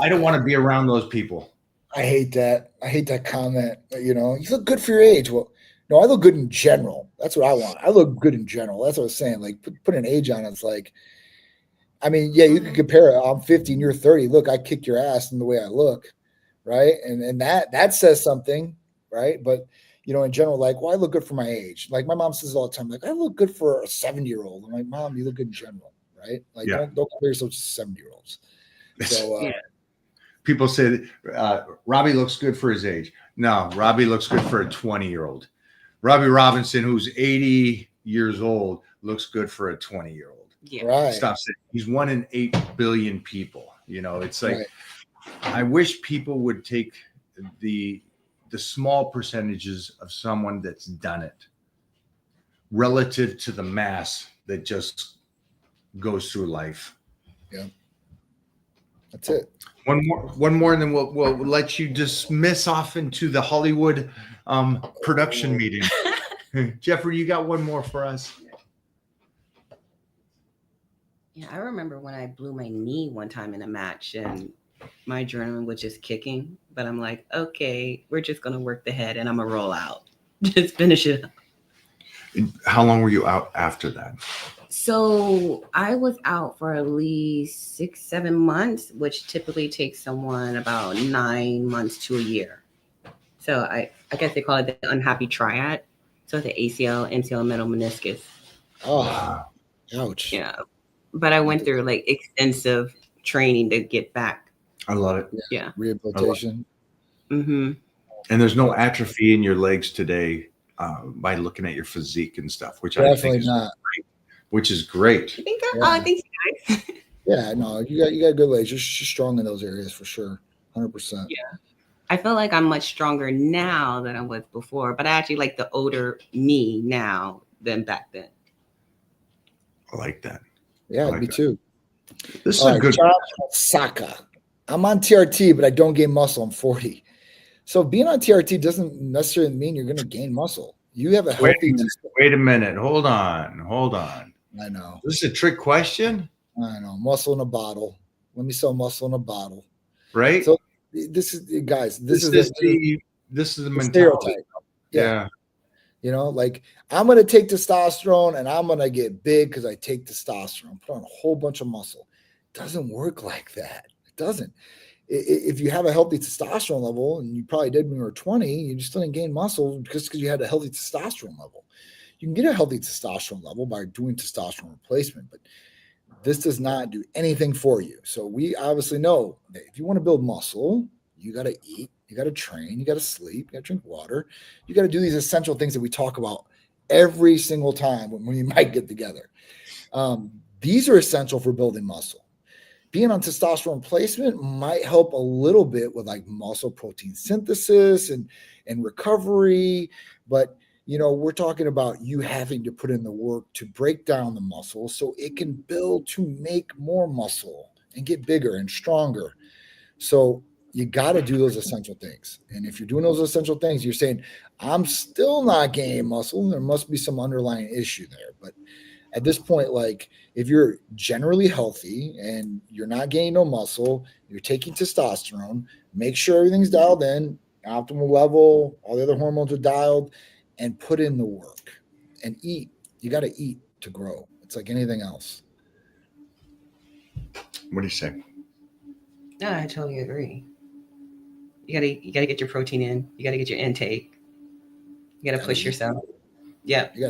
I don't want to be around those people. I hate that. I hate that comment. You know, you look good for your age. Well, no, I look good in general. That's what I want. I look good in general. That's what I was saying. Like, put an age on it. It's like, I mean, yeah, you can compare it. I'm 50 and you're 30. Look, I kick your ass in the way I look, right? And that says something, right? But you know, in general, like, well, I look good for my age. Like my mom says all the time, like, I look good for a 70-year-old. I'm like, Mom, you look good in general, right? Like, Yeah. don't compare yourself to 70-year-olds. So Yeah. People say that Robbie looks good for his age. No, Robbie looks good for a 20-year-old. Robbie Robinson, who's 80 years old, looks good for a 20-year-old. Yeah. right. Stop saying he's 1 in 8 billion people. You know, it's like Right. I wish people would take the small percentages of someone that's done it relative to the mass that just goes through life. That's it. One more, and then we'll let you dismiss off into the Hollywood production meeting. Jeffrey, you got one more for us? Yeah, I remember when I blew my knee one time in a match and my adrenaline was just kicking. But I'm like, okay, we're just gonna work the head and I'm gonna roll out. Just finish it up. How long were you out after that? So I was out for at least 6-7 months, which typically takes someone about 9 months to a year. So I guess they call it the unhappy triad. So the ACL, MCL, middle meniscus. Oh, Wow. ouch. Yeah. But I went through like extensive training to get back. I love it. Yeah. Rehabilitation. Mm-hmm. And there's no atrophy in your legs today by looking at your physique and stuff, which I Definitely think is not. great. Which is great. You think that? Yeah. Oh, I think so, guys. Yeah, no, you got good legs. You're strong in those areas for sure. 100%. Yeah. I feel like I'm much stronger now than I was before, but I actually like the older me now than back then. I like that. Yeah, I like me that. too. This is All a right, good. John Saka. I'm on TRT, but I don't gain muscle. I'm 40. So being on TRT doesn't necessarily mean you're going to gain muscle. You have a healthy. Wait a minute. Hold on. I know. This is a trick question, I know. Muscle in a bottle. Let me sell muscle in a bottle. right? So this is, guys. This is the mentality. stereotype. Yeah. You know, like I'm going to take testosterone and I'm going to get big because I take testosterone, put on a whole bunch of muscle. It doesn't work like that. It doesn't. If you have a healthy testosterone level, and you probably did when you were 20, you just didn't gain muscle because you had a healthy testosterone level. You can get a healthy testosterone level by doing testosterone replacement, but this does not do anything for you. So we obviously know that if you want to build muscle, you got to eat, you got to train, you got to sleep, you got to drink water. You got to do these essential things that we talk about every single time when you might get together. These are essential for building muscle. Being on testosterone replacement might help a little bit with like muscle protein synthesis and recovery. But, you know, we're talking about you having to put in the work to break down the muscle so it can build to make more muscle and get bigger and stronger. So you got to do those essential things. And if you're doing those essential things, you're saying, I'm still not gaining muscle. There must be some underlying issue there. But at this point, like if you're generally healthy and you're not gaining no muscle, you're taking testosterone, make sure everything's dialed in, optimal level, all the other hormones are dialed, and put in the work and eat. You got to eat to grow. It's like anything else. What do you say? No, I totally agree. You gotta get your protein in. You gotta get your intake. You gotta push yourself. Yep. You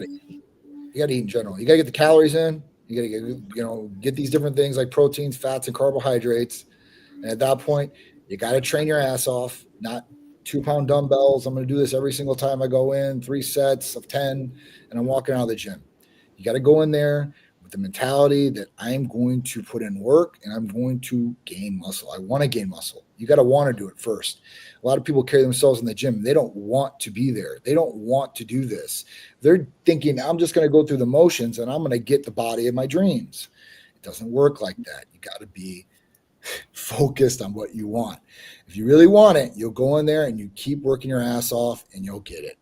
gotta eat in general. You gotta get the calories in. You gotta get these different things like proteins, fats, and carbohydrates. And at that point, you gotta train your ass off. Not 2-pound dumbbells. I'm gonna do this every single time I go in, 3 sets of 10, and I'm walking out of the gym. You gotta go in there with the mentality that I'm going to put in work and I'm going to gain muscle. I want to gain muscle. You got to want to do it first. A lot of people carry themselves in the gym. They don't want to be there. They don't want to do this. They're thinking, I'm just going to go through the motions and I'm going to get the body of my dreams. It doesn't work like that. You got to be focused on what you want. If you really want it, you'll go in there and you keep working your ass off and you'll get it.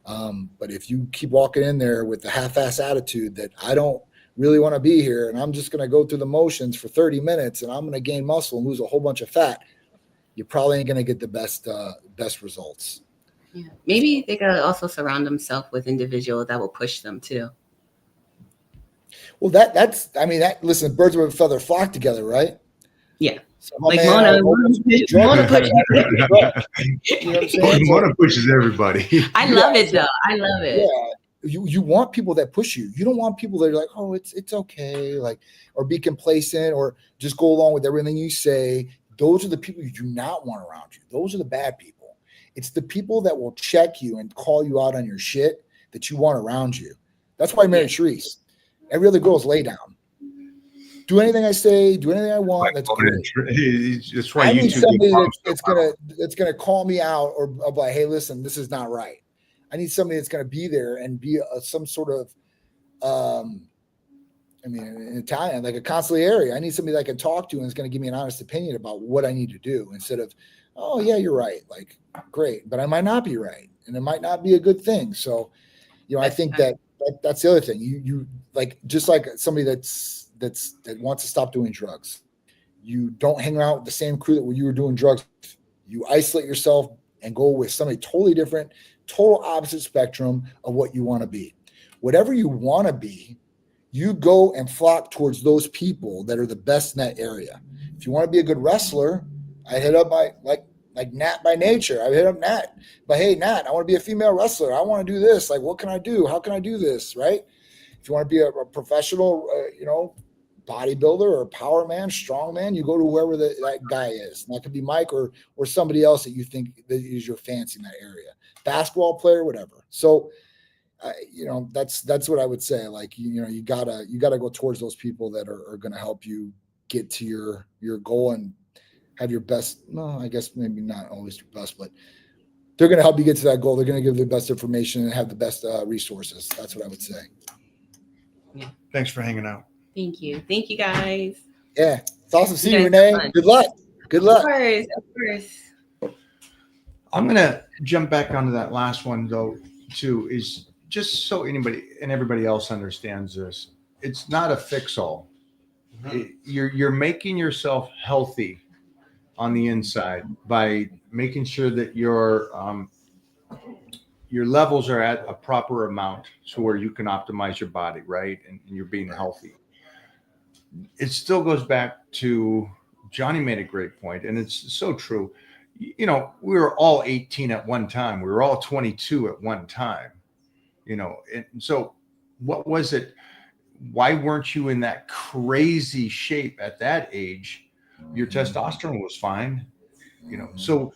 But if you keep walking in there with the half-ass attitude that I don't really want to be here and I'm just going to go through the motions for 30 minutes and I'm going to gain muscle and lose a whole bunch of fat, you probably ain't going to get the best results. Yeah. Maybe they gotta also surround themselves with individuals that will push them too. Well, listen, birds of a feather flock together, right? Yeah. So Like Mona pushes you know what I'm saying? Mona pushes everybody. I love it though. I love it. Yeah. You want people that push you. You don't want people that are like, oh, it's okay, like, or be complacent or just go along with everything you say. Those are the people you do not want around you. Those are the bad people. It's the people that will check you and call you out on your shit that you want around you. That's why I married Sharice. Every other girl is lay down. Do anything I say, do anything I want. That's great. That's why I you need two somebody get that's gonna call me out or like, hey, listen, this is not right. I need somebody that's gonna be there and be some sort of in Italian, like a consigliere. I need somebody that I can talk to and is going to give me an honest opinion about what I need to do instead of, oh yeah, you're right. Like, great, but I might not be right. And it might not be a good thing. So, I think that's the other thing. You like, just like somebody that wants to stop doing drugs. You don't hang out with the same crew that when you were doing drugs. You isolate yourself and go with somebody totally different, total opposite spectrum of what you want to be. Whatever you want to be, you go and flock towards those people that are the best in that area. If you want to be a good wrestler, I hit up like Nat by nature. I hit up Nat, but hey, Nat, I want to be a female wrestler. I want to do this. Like, what can I do? How can I do this? Right? If you want to be a professional, bodybuilder or power man, strong man, you go to whoever that guy is. And that could be Mike or somebody else that you think that is your fancy in that area. Basketball player, whatever. So, that's what I would say. Like, you gotta go towards those people that are going to help you get to your goal and have your best. No, I guess maybe not always your best, but they're going to help you get to that goal. They're going to give the best information and have the best resources. That's what I would say. Yeah. Thanks for hanging out. Thank you guys. Yeah, it's awesome seeing you, Renee. Good luck. Of course. I'm going to jump back onto that last one though, too, is just so anybody and everybody else understands this. It's not a fix-all. Mm-hmm. You're making yourself healthy on the inside by making sure that your levels are at a proper amount so where you can optimize your body, right? And you're being healthy. It still goes back to Johnny made a great point, and it's so true. We were all 18 at one time. We were all 22 at one time. And so what was it? Why weren't you in that crazy shape at that age? Your testosterone was fine, so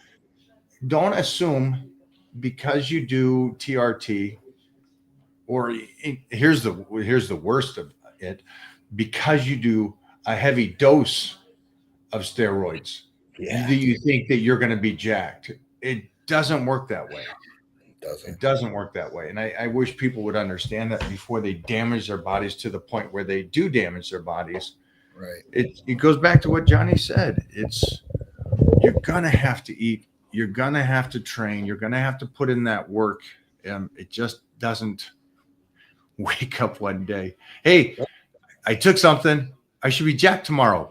don't assume because you do TRT or here's the worst of it, because you do a heavy dose of steroids, do you think that you're going to be jacked? It doesn't work that way. It doesn't work that way. And I wish people would understand that before they damage their bodies to the point where they do damage their bodies. Right. It goes back to what Johnny said. You're going to have to eat. You're going to have to train. You're going to have to put in that work. It just doesn't wake up one day. Hey, I took something. I should be jacked tomorrow.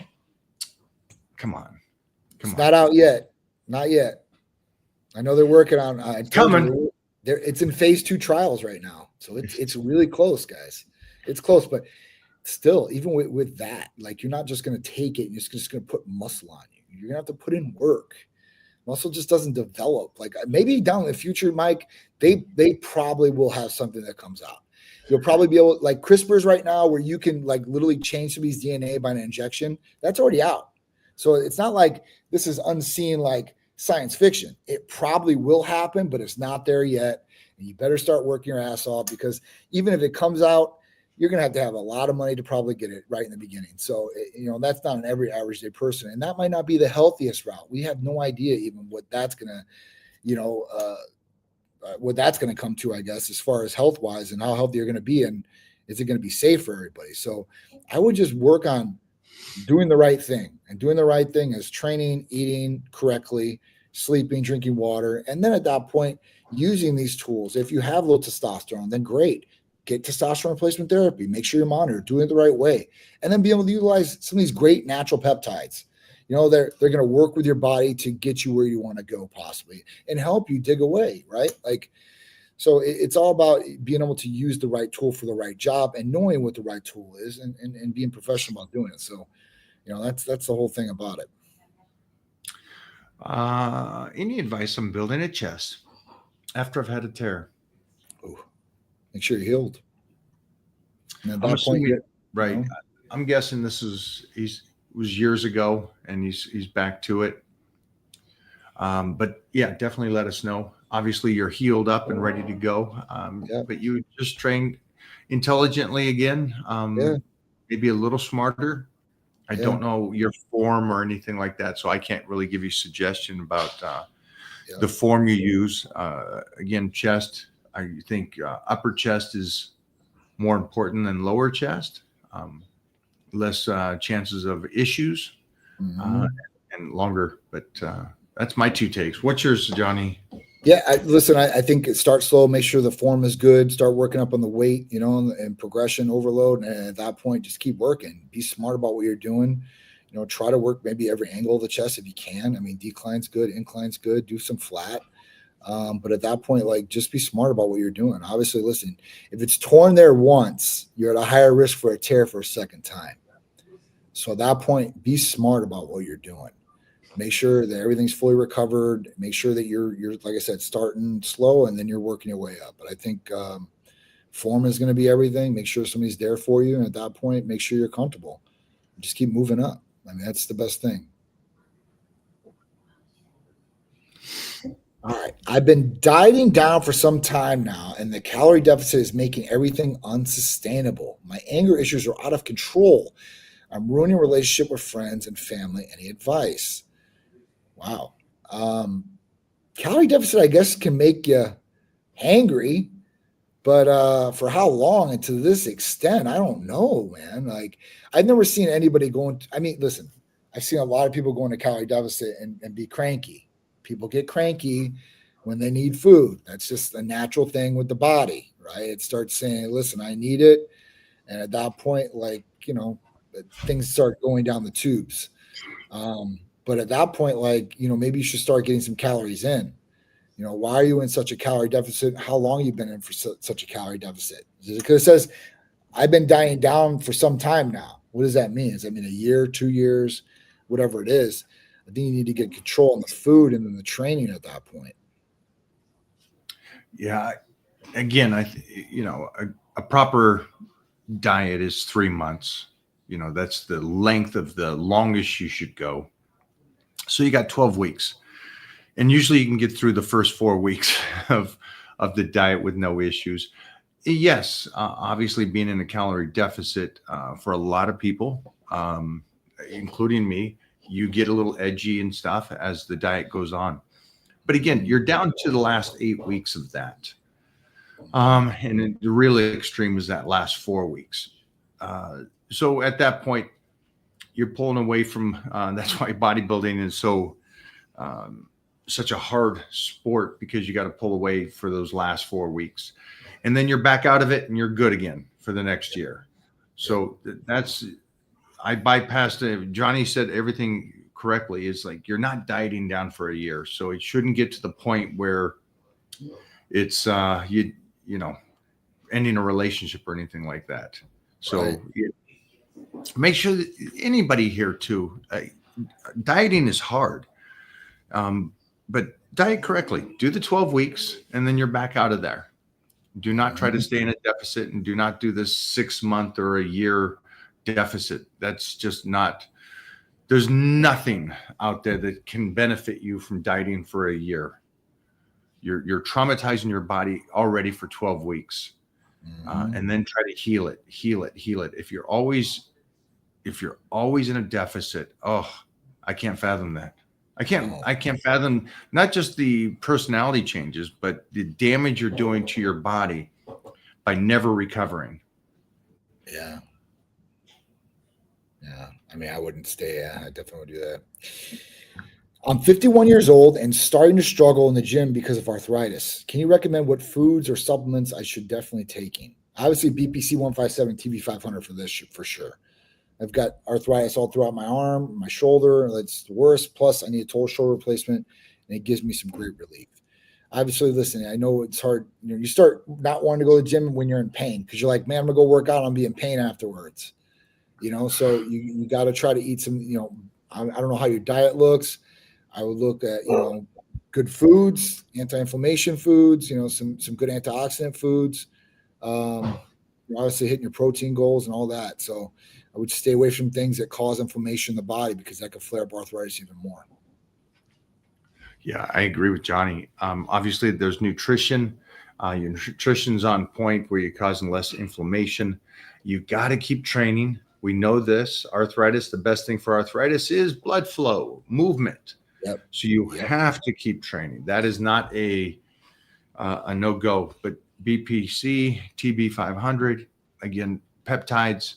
Come on. It's not out yet. Not yet. I know they're working on it. Coming. It's in phase 2 trials right now. So it's really close, guys. It's close, but still, even with that, like, you're not just going to take it and you're just going to put muscle on you. You're gonna have to put in work. Muscle just doesn't develop. Like maybe down in the future, Mike, they probably will have something that comes out. You'll probably be able, like CRISPRs right now, where you can like literally change somebody's DNA by an injection. That's already out. So it's not like this is unseen like science fiction. It probably will happen, but it's not there yet. And you better start working your ass off, because even if it comes out, you're going to have a lot of money to probably get it right in the beginning. So, that's not an every average day person. And that might not be the healthiest route. We have no idea even what that's going to, what that's going to come to, I guess, as far as health wise and how healthy you're going to be. And is it going to be safe for everybody? So I would just work on doing the right thing, and doing the right thing is training, eating correctly, sleeping, drinking water. And then at that point, using these tools. If you have low testosterone, then great. Get testosterone replacement therapy. Make sure you're monitored, doing it the right way, and then be able to utilize some of these great natural peptides. They're going to work with your body to get you where you want to go, possibly, and help you dig away, right? Like, so it's all about being able to use the right tool for the right job, and knowing what the right tool is, and being professional about doing it. So, that's the whole thing about it. Any advice on building a chest after I've had a tear? Make sure you're healed. And at I'm that point, assuming, right? I'm guessing this was years ago, and he's back to it. But yeah, definitely let us know. Obviously, you're healed up and ready to go. But you just trained intelligently again. Maybe a little smarter. I don't know your form or anything like that, so I can't really give you suggestion about the form you use. Again, chest. I think upper chest is more important than lower chest. Less chances of issues, and longer. But that's my two takes. What's yours, Johnny? Yeah, I think start slow. Make sure the form is good. Start working up on the weight, and progression overload. And at that point, just keep working. Be smart about what you're doing. Try to work maybe every angle of the chest if you can. I mean, decline's good, incline's good. Do some flat. But at that point, like, just be smart about what you're doing. Obviously, listen, if it's torn there once, you're at a higher risk for a tear for a second time. So at that point, be smart about what you're doing. Make sure that everything's fully recovered. Make sure that you're like I said, starting slow, and then you're working your way up. But I think form is going to be everything. Make sure somebody's there for you. And at that point, make sure you're comfortable. Just keep moving up. I mean, that's the best thing. All right. I've been dieting down for some time now, and the calorie deficit is making everything unsustainable. My anger issues are out of control. I'm ruining relationship with friends and family. Any advice? Wow. Calorie deficit, I guess, can make you hangry, but for how long and to this extent, I don't know, man. Like, I've never seen anybody listen, I've seen a lot of people go into calorie deficit and be cranky. People get cranky when they need food. That's just a natural thing with the body, right? It starts saying, listen, I need it. And at that point, things start going down the tubes. But at that point, maybe you should start getting some calories in. Why are you in such a calorie deficit? How long have you been in for such a calorie deficit? Because it says, I've been dieting down for some time now. What does that mean? Does that mean a year, 2 years, whatever it is? I think you need to get control on the food and then the training at that point. Yeah. Again, a proper diet is 3 months. That's the length of the longest you should go. So you got 12 weeks. And usually you can get through the first 4 weeks of the diet with no issues. Yes, obviously being in a calorie deficit for a lot of people, including me, you get a little edgy and stuff as the diet goes on. But again, you're down to the last 8 weeks of that. And the really extreme is that last 4 weeks. So at that point, you're pulling away from, that's why bodybuilding is such a hard sport, because you got to pull away for those last 4 weeks. And then you're back out of it and you're good again for the next year. So I bypassed it. Johnny said everything correctly. Is like, you're not dieting down for a year. So it shouldn't get to the point where it's, ending a relationship or anything like that. So make sure that anybody here too, dieting is hard. But diet correctly. Do the 12 weeks, and then you're back out of there. Do not try to stay in a deficit, and do not do this 6-month or a year deficit. That's just not, there's nothing out there that can benefit you from dieting for a year. You're traumatizing your body already for 12 weeks. And then try to heal it. If you're always in a deficit, I can't fathom that. I can't fathom not just the personality changes, but the damage you're doing to your body by never recovering. Yeah. I mean, I wouldn't stay. I definitely would do that. I'm 51 years old and starting to struggle in the gym because of arthritis. Can you recommend what foods or supplements I should definitely taking? Obviously, BPC 157, TB 500 for this for sure. I've got arthritis all throughout my arm, my shoulder. That's the worst. Plus, I need a total shoulder replacement, and it gives me some great relief. Obviously, listen, I know it's hard. You start not wanting to go to the gym when you're in pain because you're like, man, I'm going to go work out. I'm be in pain afterwards. So you got to try to eat some, I don't know how your diet looks. I would look at, good foods, anti-inflammation foods, some good antioxidant foods. Obviously hitting your protein goals and all that. So I would stay away from things that cause inflammation in the body because that could flare up arthritis even more. Yeah, I agree with Johnny. Obviously, there's nutrition. Your nutrition's on point where you're causing less inflammation. You got to keep training. We know this. Arthritis, the best thing for arthritis is blood flow, movement. Yep. So you have to keep training. That is not a no-go. But BPC, TB 500, again, peptides.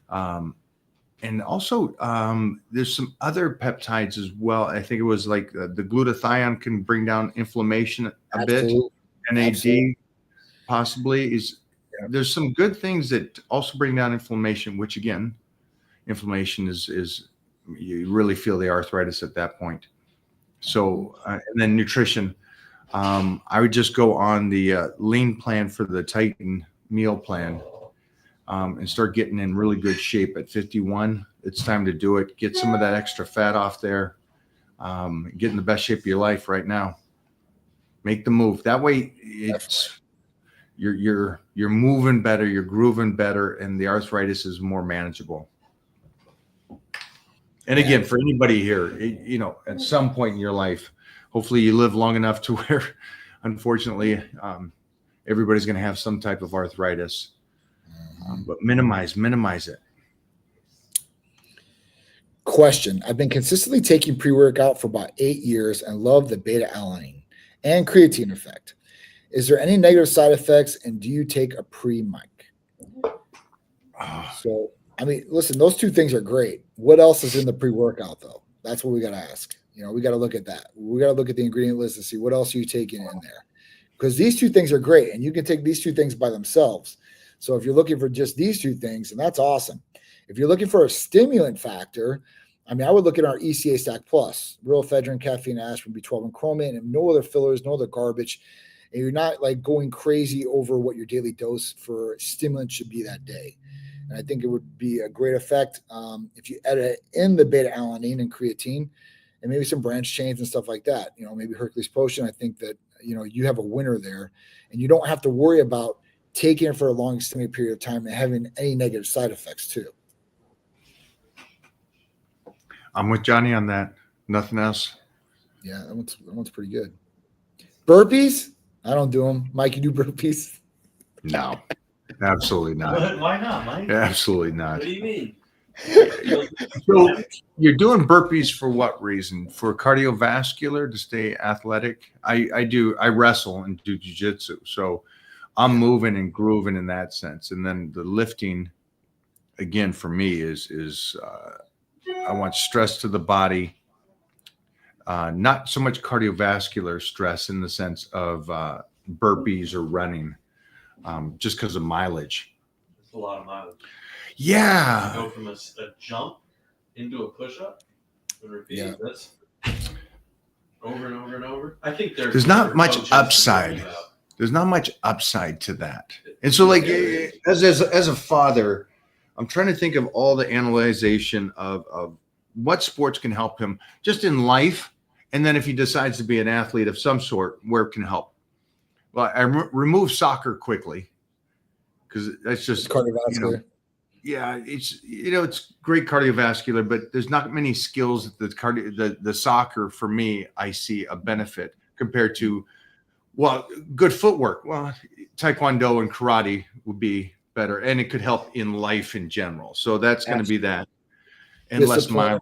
And also there's some other peptides as well. I think it was like the glutathione can bring down inflammation a bit. NAD possibly is. There's some good things that also bring down inflammation, which again, inflammation is you really feel the arthritis at that point. So, and then nutrition, I would just go on the lean plan for the Titan meal plan and start getting in really good shape at 51. It's time to do it. Get some of that extra fat off there. Get in the best shape of your life right now. Make the move. That way it's you're moving better, you're grooving better, and the arthritis is more manageable. And again, for anybody here, at some point in your life, hopefully you live long enough to where, unfortunately, everybody's going to have some type of arthritis. But minimize it. Question. I've been consistently taking pre-workout for about 8 years and love the beta-alanine and creatine effect. Is there any negative side effects, and do you take a pre-mic? So, I mean, listen, those two things are great. What else is in the pre-workout, though? That's what we got to ask. We got to look at that. We got to look at the ingredient list and see what else are you taking in there. Because these two things are great, and you can take these two things by themselves. So if you're looking for just these two things, and that's awesome. If you're looking for a stimulant factor, I mean, I would look at our ECA Stack Plus, real ephedrine, caffeine, aspirin, B12, and chromium, and no other fillers, no other garbage. And you're not like going crazy over what your daily dose for stimulant should be that day. And I think it would be a great effect if you edit in the beta-alanine and creatine and maybe some branch chains and stuff like that. Maybe Hercules Potion. I think that, you have a winner there, and you don't have to worry about taking it for a long extended period of time and having any negative side effects too. I'm with Johnny on that. Nothing else. Yeah, that one's pretty good. Burpees? I don't do them. Mike, you do burpees? No, absolutely not. What? Why not, Mike? Absolutely not. What do you mean? So you're doing burpees for what reason? For cardiovascular, to stay athletic? I wrestle and do jiu-jitsu. So I'm moving and grooving in that sense. And then the lifting, again, for me is I want stress to the body. Not so much cardiovascular stress in the sense of burpees or running, just because of mileage. It's a lot of mileage. Yeah. Go from a jump into a push-up and repeat this over and over and over. I think there's not much upside. There's not much upside to that. And so, like, as a father, I'm trying to think of all the analyzation of what sports can help him just in life. And then if he decides to be an athlete of some sort, where it can help. Well, I remove soccer quickly because that's just cardiovascular. It's great cardiovascular, but there's not many skills that the soccer for me, I see a benefit compared to, well, good footwork. Well, Taekwondo and karate would be better, and it could help in life in general. So that's going to be that. And less mind.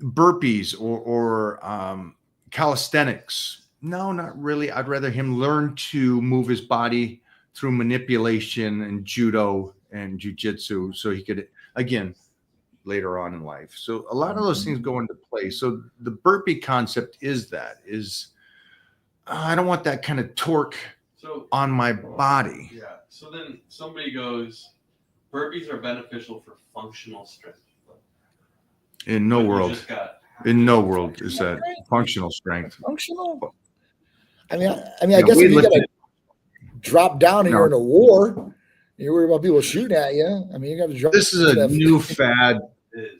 Burpees or calisthenics. No, not really. I'd rather him learn to move his body through manipulation and judo and jujitsu, so he could, again, later on in life. So a lot of those things go into play. So the burpee concept is I don't want that kind of torque on my body. Yeah. So then somebody goes, burpees are beneficial for functional strength. In no world is that functional strength. Functional. I mean, I guess if you got to drop down and you're in a war, you're worried about people shooting at you. I mean, you got to drop. This is a new fad.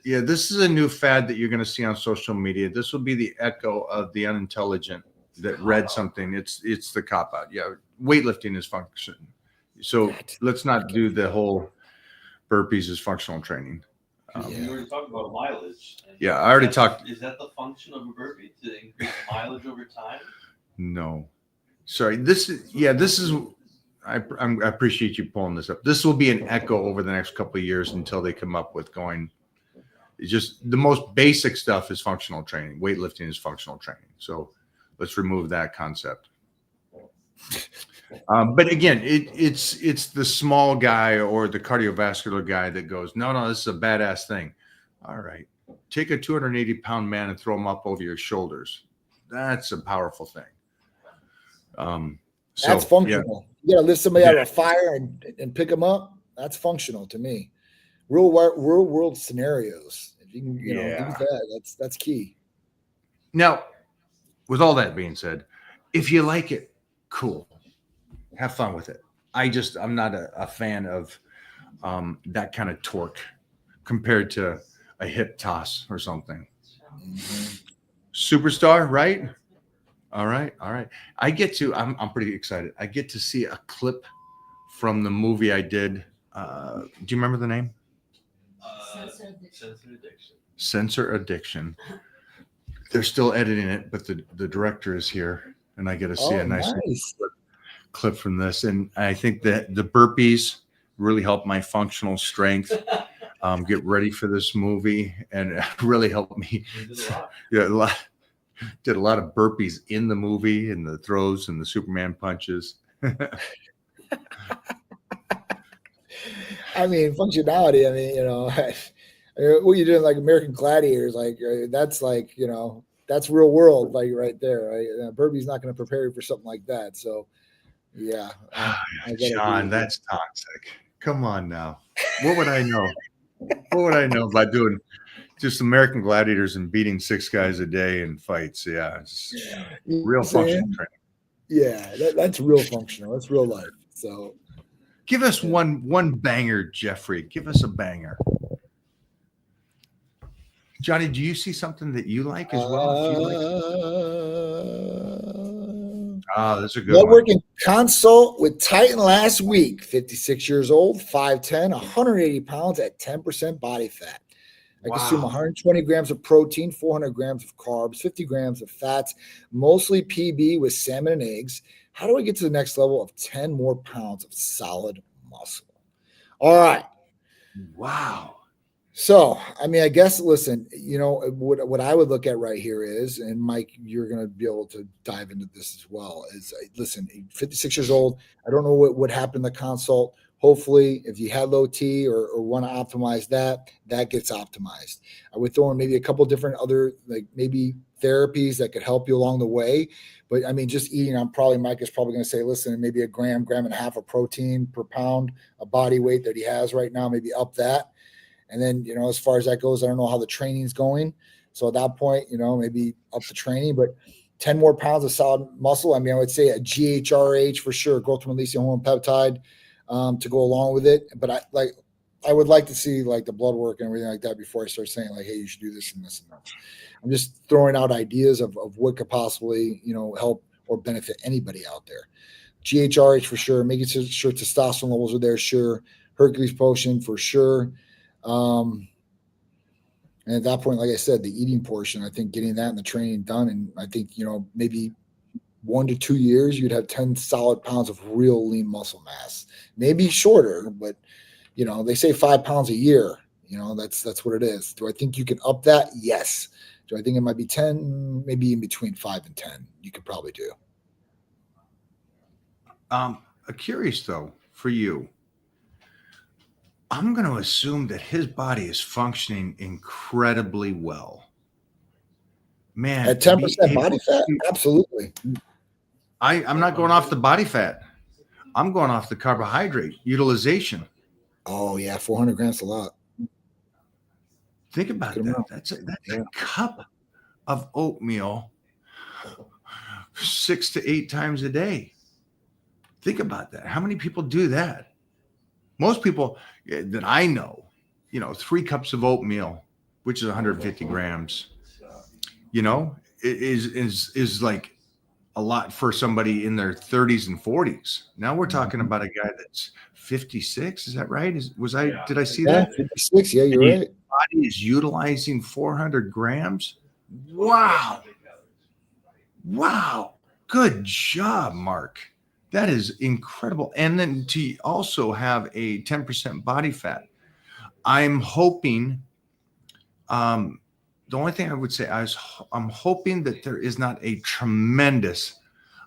Yeah, this is a new fad that you're going to see on social media. This will be the echo of the unintelligent that read something. It's the cop out. Yeah, weightlifting is function. So let's not do the whole burpees as functional training. You were talking about mileage. Yeah, I already talked. Is that the function of a burpee, to increase mileage over time? No, sorry. I appreciate you pulling this up. This will be an echo over the next couple of years until they come up with going. It's just the most basic stuff is functional training. Weightlifting is functional training. So let's remove that concept. But again, it's the small guy or the cardiovascular guy that goes, no, this is a badass thing. All right, take a 280-pound man and throw him up over your shoulders. That's a powerful thing. That's functional. You got to lift somebody out of a fire and pick them up. That's functional to me. Real world scenarios. If you can, use that. That's key. Now, with all that being said, if you like it, cool. Have fun with it. I'm not a fan of that kind of torque compared to a hip toss or something. Mm-hmm. Superstar, right? All right. I'm pretty excited. I get to see a clip from the movie I did. Do you remember the name? Sensor Addiction. They're still editing it, but the director is here, and I get to see a nice clip from this. And I think that the burpees really helped my functional strength get ready for this movie, and it really helped me. Did a lot of burpees in the movie, and the throws and the Superman punches. I mean, functionality. I mean, what you're doing, like American Gladiators, that's that's real world, right there. Right? Burpee's not going to prepare you for something like that. So, yeah. John, that's toxic. Come on now. What would I know? What would I know about doing just American Gladiators and beating 6 guys a day in fights? Yeah, it's real functional training. Yeah, that's real functional. That's real life. So, give us one banger, Jeffrey. Give us a banger. Johnny, do you see something that you like as well? That's a good one. Networking consult with Titan last week. 56 years old, 5'10", 180 pounds at 10% body fat. I consume 120 grams of protein, 400 grams of carbs, 50 grams of fats, mostly PB with salmon and eggs. How do I get to the next level of 10 more pounds of solid muscle? All right. Wow. So, I mean, I guess, listen, what I would look at right here is, and Mike, you're going to be able to dive into this as well, is, listen, 56 years old. I don't know what happened in the consult. Hopefully, if you had low T or want to optimize that gets optimized. I would throw in maybe a couple different other, maybe therapies that could help you along the way. But I mean, just eating, Mike is probably going to say, listen, maybe a gram and a half of protein per pound of body weight that he has right now, maybe up that. And then, as far as that goes, I don't know how the training's going. So at that point, maybe up the training, but 10 more pounds of solid muscle. I mean, I would say a GHRH for sure, growth hormone releasing hormone peptide, to go along with it. But I would like to see like the blood work and everything like that before I start saying like, hey, you should do this and this and that. I'm just throwing out ideas of what could possibly, help or benefit anybody out there. GHRH for sure, making sure testosterone levels are there, sure. Hercules potion for sure. And at that point, like I said, the eating portion, I think getting that and the training done, and I think, maybe 1 to 2 years, you'd have 10 solid pounds of real lean muscle mass. Maybe shorter, but they say 5 pounds a year. That's what it is. Do I think you can up that? Yes. Do I think it might be 10? Maybe in between 5 and 10. You could probably do. Curious though, for you, I'm going to assume that his body is functioning incredibly well. Man, At 10% body fat? Absolutely. I'm not going off the body fat. I'm going off the carbohydrate utilization. Oh yeah, 400 grams a lot. Think about that. That's a cup of oatmeal 6 to 8 times a day. Think about that. How many people do that? Most people that I know, 3 cups of oatmeal, which is 150 grams, is like a lot for somebody in their 30s and 40s. Now we're talking about a guy that's 56. Is that right? Did I see that? 56. Yeah, you're right. Body is utilizing 400 grams. Wow. Good job, Mark. That is incredible. And then to also have a 10% body fat. I'm hoping, the only thing I would say I'm hoping that there is not a tremendous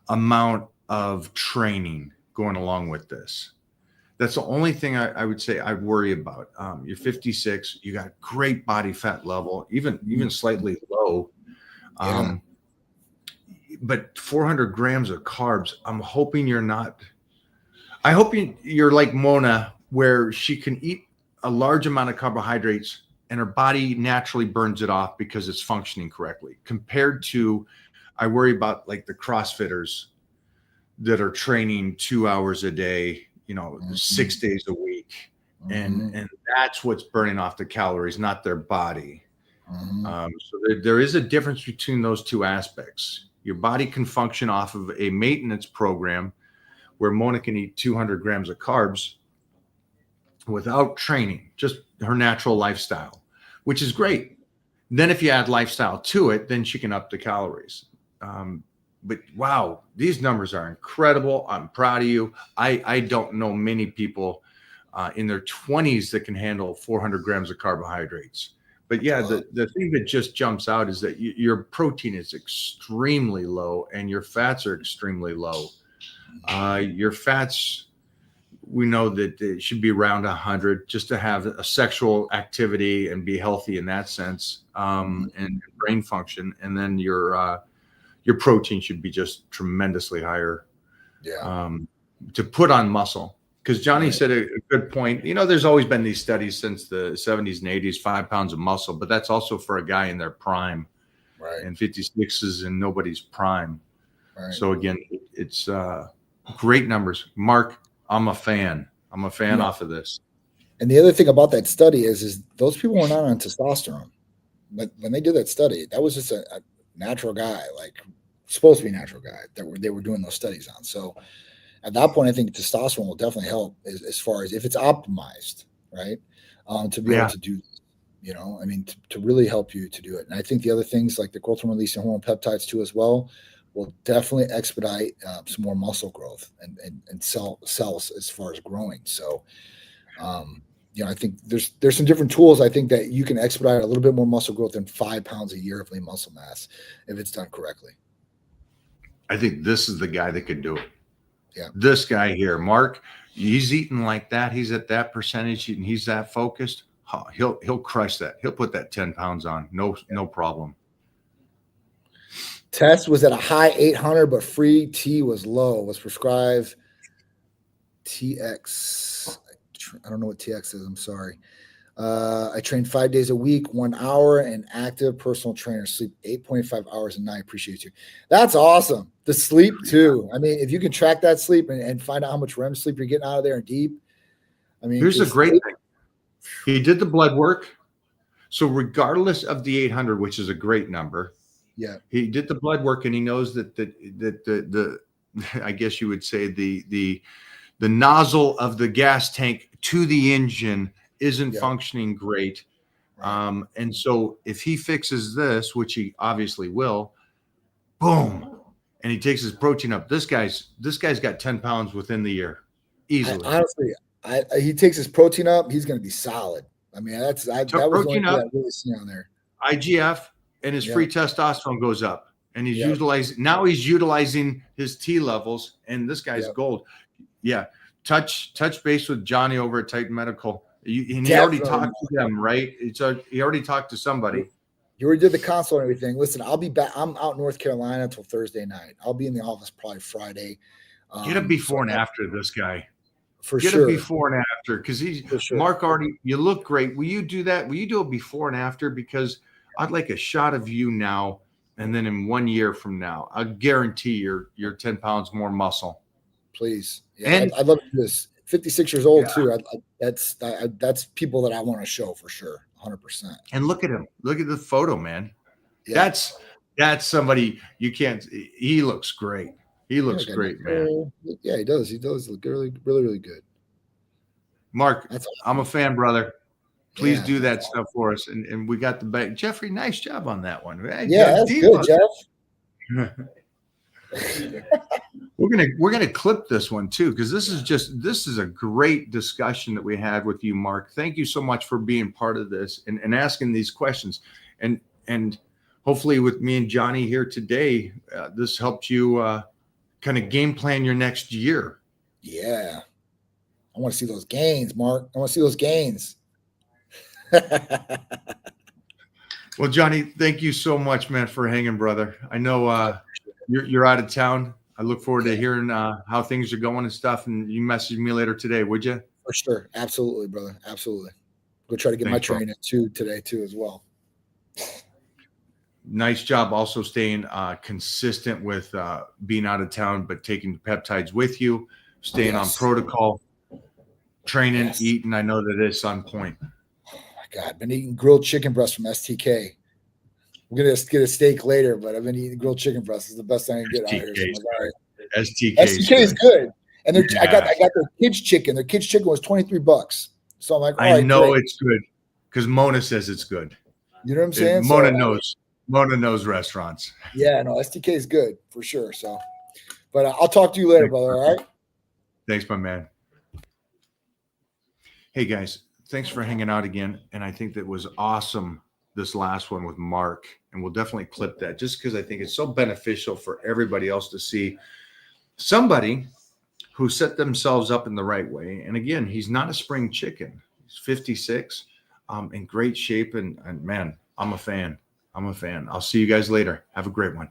amount of training going along with this. That's the only thing I would say I worry about. You're 56, you got great body fat level, even slightly low. But 400 grams of carbs, I'm hoping you're like Mona, where she can eat a large amount of carbohydrates and her body naturally burns it off because it's functioning correctly, compared to, I worry about like the CrossFitters that are training 2 hours a day, 6 days a week. And that's what's burning off the calories, not their body. So there is a difference between those two aspects. Your body can function off of a maintenance program where Mona can eat 200 grams of carbs without training, just her natural lifestyle, which is great. Then if you add lifestyle to it, then she can up the calories. But wow, these numbers are incredible. I'm proud of you. I don't know many people in their 20s that can handle 400 grams of carbohydrates. But yeah, the thing that just jumps out is that your protein is extremely low and your fats are extremely low. Your fats, we know that it should be around 100 just to have a sexual activity and be healthy in that sense, and brain function. And then your protein should be just tremendously higher to put on muscle. Because Johnny said a good point. There's always been these studies since the 70s and 80s, 5 pounds of muscle, but that's also for a guy in their prime. Right. And 56 is in nobody's prime. Right. So again, it's great numbers. Mark, I'm a fan. Off of this. And the other thing about that study is those people were not on testosterone. But when they did that study, that was just a natural guy, like supposed to be a natural guy that they were doing those studies on. So at that point, I think testosterone will definitely help as far as if it's optimized, right? To be able to do, to really help you to do it. And I think the other things like the growth hormone releasing hormone peptides too as well will definitely expedite some more muscle growth and cells as far as growing. So, I think there's some different tools. I think that you can expedite a little bit more muscle growth than 5 pounds a year of lean muscle mass if it's done correctly. I think this is the guy that could do it. Yeah. This guy here, Mark, he's eating like that. He's at that percentage and he's that focused. He'll crush that. He'll put that 10 pounds on. No problem. Test was at a high 800, but free T was low. Was prescribed TX. I don't know what TX is. I'm sorry. I train 5 days a week, 1 hour, and active personal trainer. Sleep 8.5 hours a night. Appreciate you. That's awesome. The sleep too. I mean, if you can track that sleep and find out how much REM sleep you're getting out of there and deep. I mean, here's a great thing. He did the blood work. So regardless of the 800, which is a great number, Yeah. he did the blood work, and he knows that the I guess you would say the nozzle of the gas tank to the engine isn't Yeah. functioning great. Right. And so if he fixes this, which he obviously will, boom, and he takes his protein up. This guy's got 10 pounds within the year, easily. Honestly, he takes his protein up, he's going to be solid. I mean, that was the only thing I really see on there. IGF and his free testosterone goes up, and he's utilizing his T levels, and this guy's gold. Yeah. Touch base with Johnny over at Titan Medical. And he already talked to them, right? He already talked to somebody. You already did the consult and everything. Listen, I'll be back. I'm out in North Carolina until Thursday night. I'll be in the office probably Friday. Get a before and after this guy. For Get sure. a before and after, because Mark already. You look great. Will you do that? Will you do a before and after? Because I'd like a shot of you now, and then in 1 year from now, I guarantee you're 10 pounds more muscle. Please, yeah, and I'd love to do this. 56 years old too. That's people that I want to show for sure, 100%. And look at him. Look at the photo, man. Yeah. That's somebody you can't. He looks great. He looks great, man. Yeah, he does. He does look really, really, really good. Mark, I'm a fan, brother. Please do that stuff for us. And we got the back. Jeffrey, nice job on that one. Hey, yeah, that's good, Jeff. We're gonna clip this one too, because this is a great discussion that we had with you, Mark. Thank you so much for being part of this and asking these questions, and hopefully with me and Johnny here today, this helped you kind of game plan your next year. Yeah, I want to see those gains, Mark. I want to see those gains. Well, Johnny, thank you so much, man, for hanging, brother. I know you're out of town. I look forward to hearing how things are going and stuff. And you message me later today, would you? For sure. Absolutely, brother. Absolutely. Go try to get my training today as well. Nice job also staying consistent with being out of town, but taking peptides with you, staying on protocol, training, eating. I know that it's on point. Oh my God, I've been eating grilled chicken breast from STK. We're going to get a steak later, but I've been eating grilled chicken breast. It's the best thing I can get out here. So STK is good. And I got their kids chicken. Their kids chicken was $23. So I'm like, I know it's good because Mona says it's good. You know what I'm saying? Mona knows restaurants. Yeah, no, STK is good for sure. So, but I'll talk to you later, brother. All right. Thanks, my man. Hey guys, thanks for hanging out again. And I think that was awesome, this last one with Mark, and we'll definitely clip that just because I think it's so beneficial for everybody else to see somebody who set themselves up in the right way. And again, he's not a spring chicken. He's 56, in great shape. And man, I'm a fan. I'll see you guys later. Have a great one.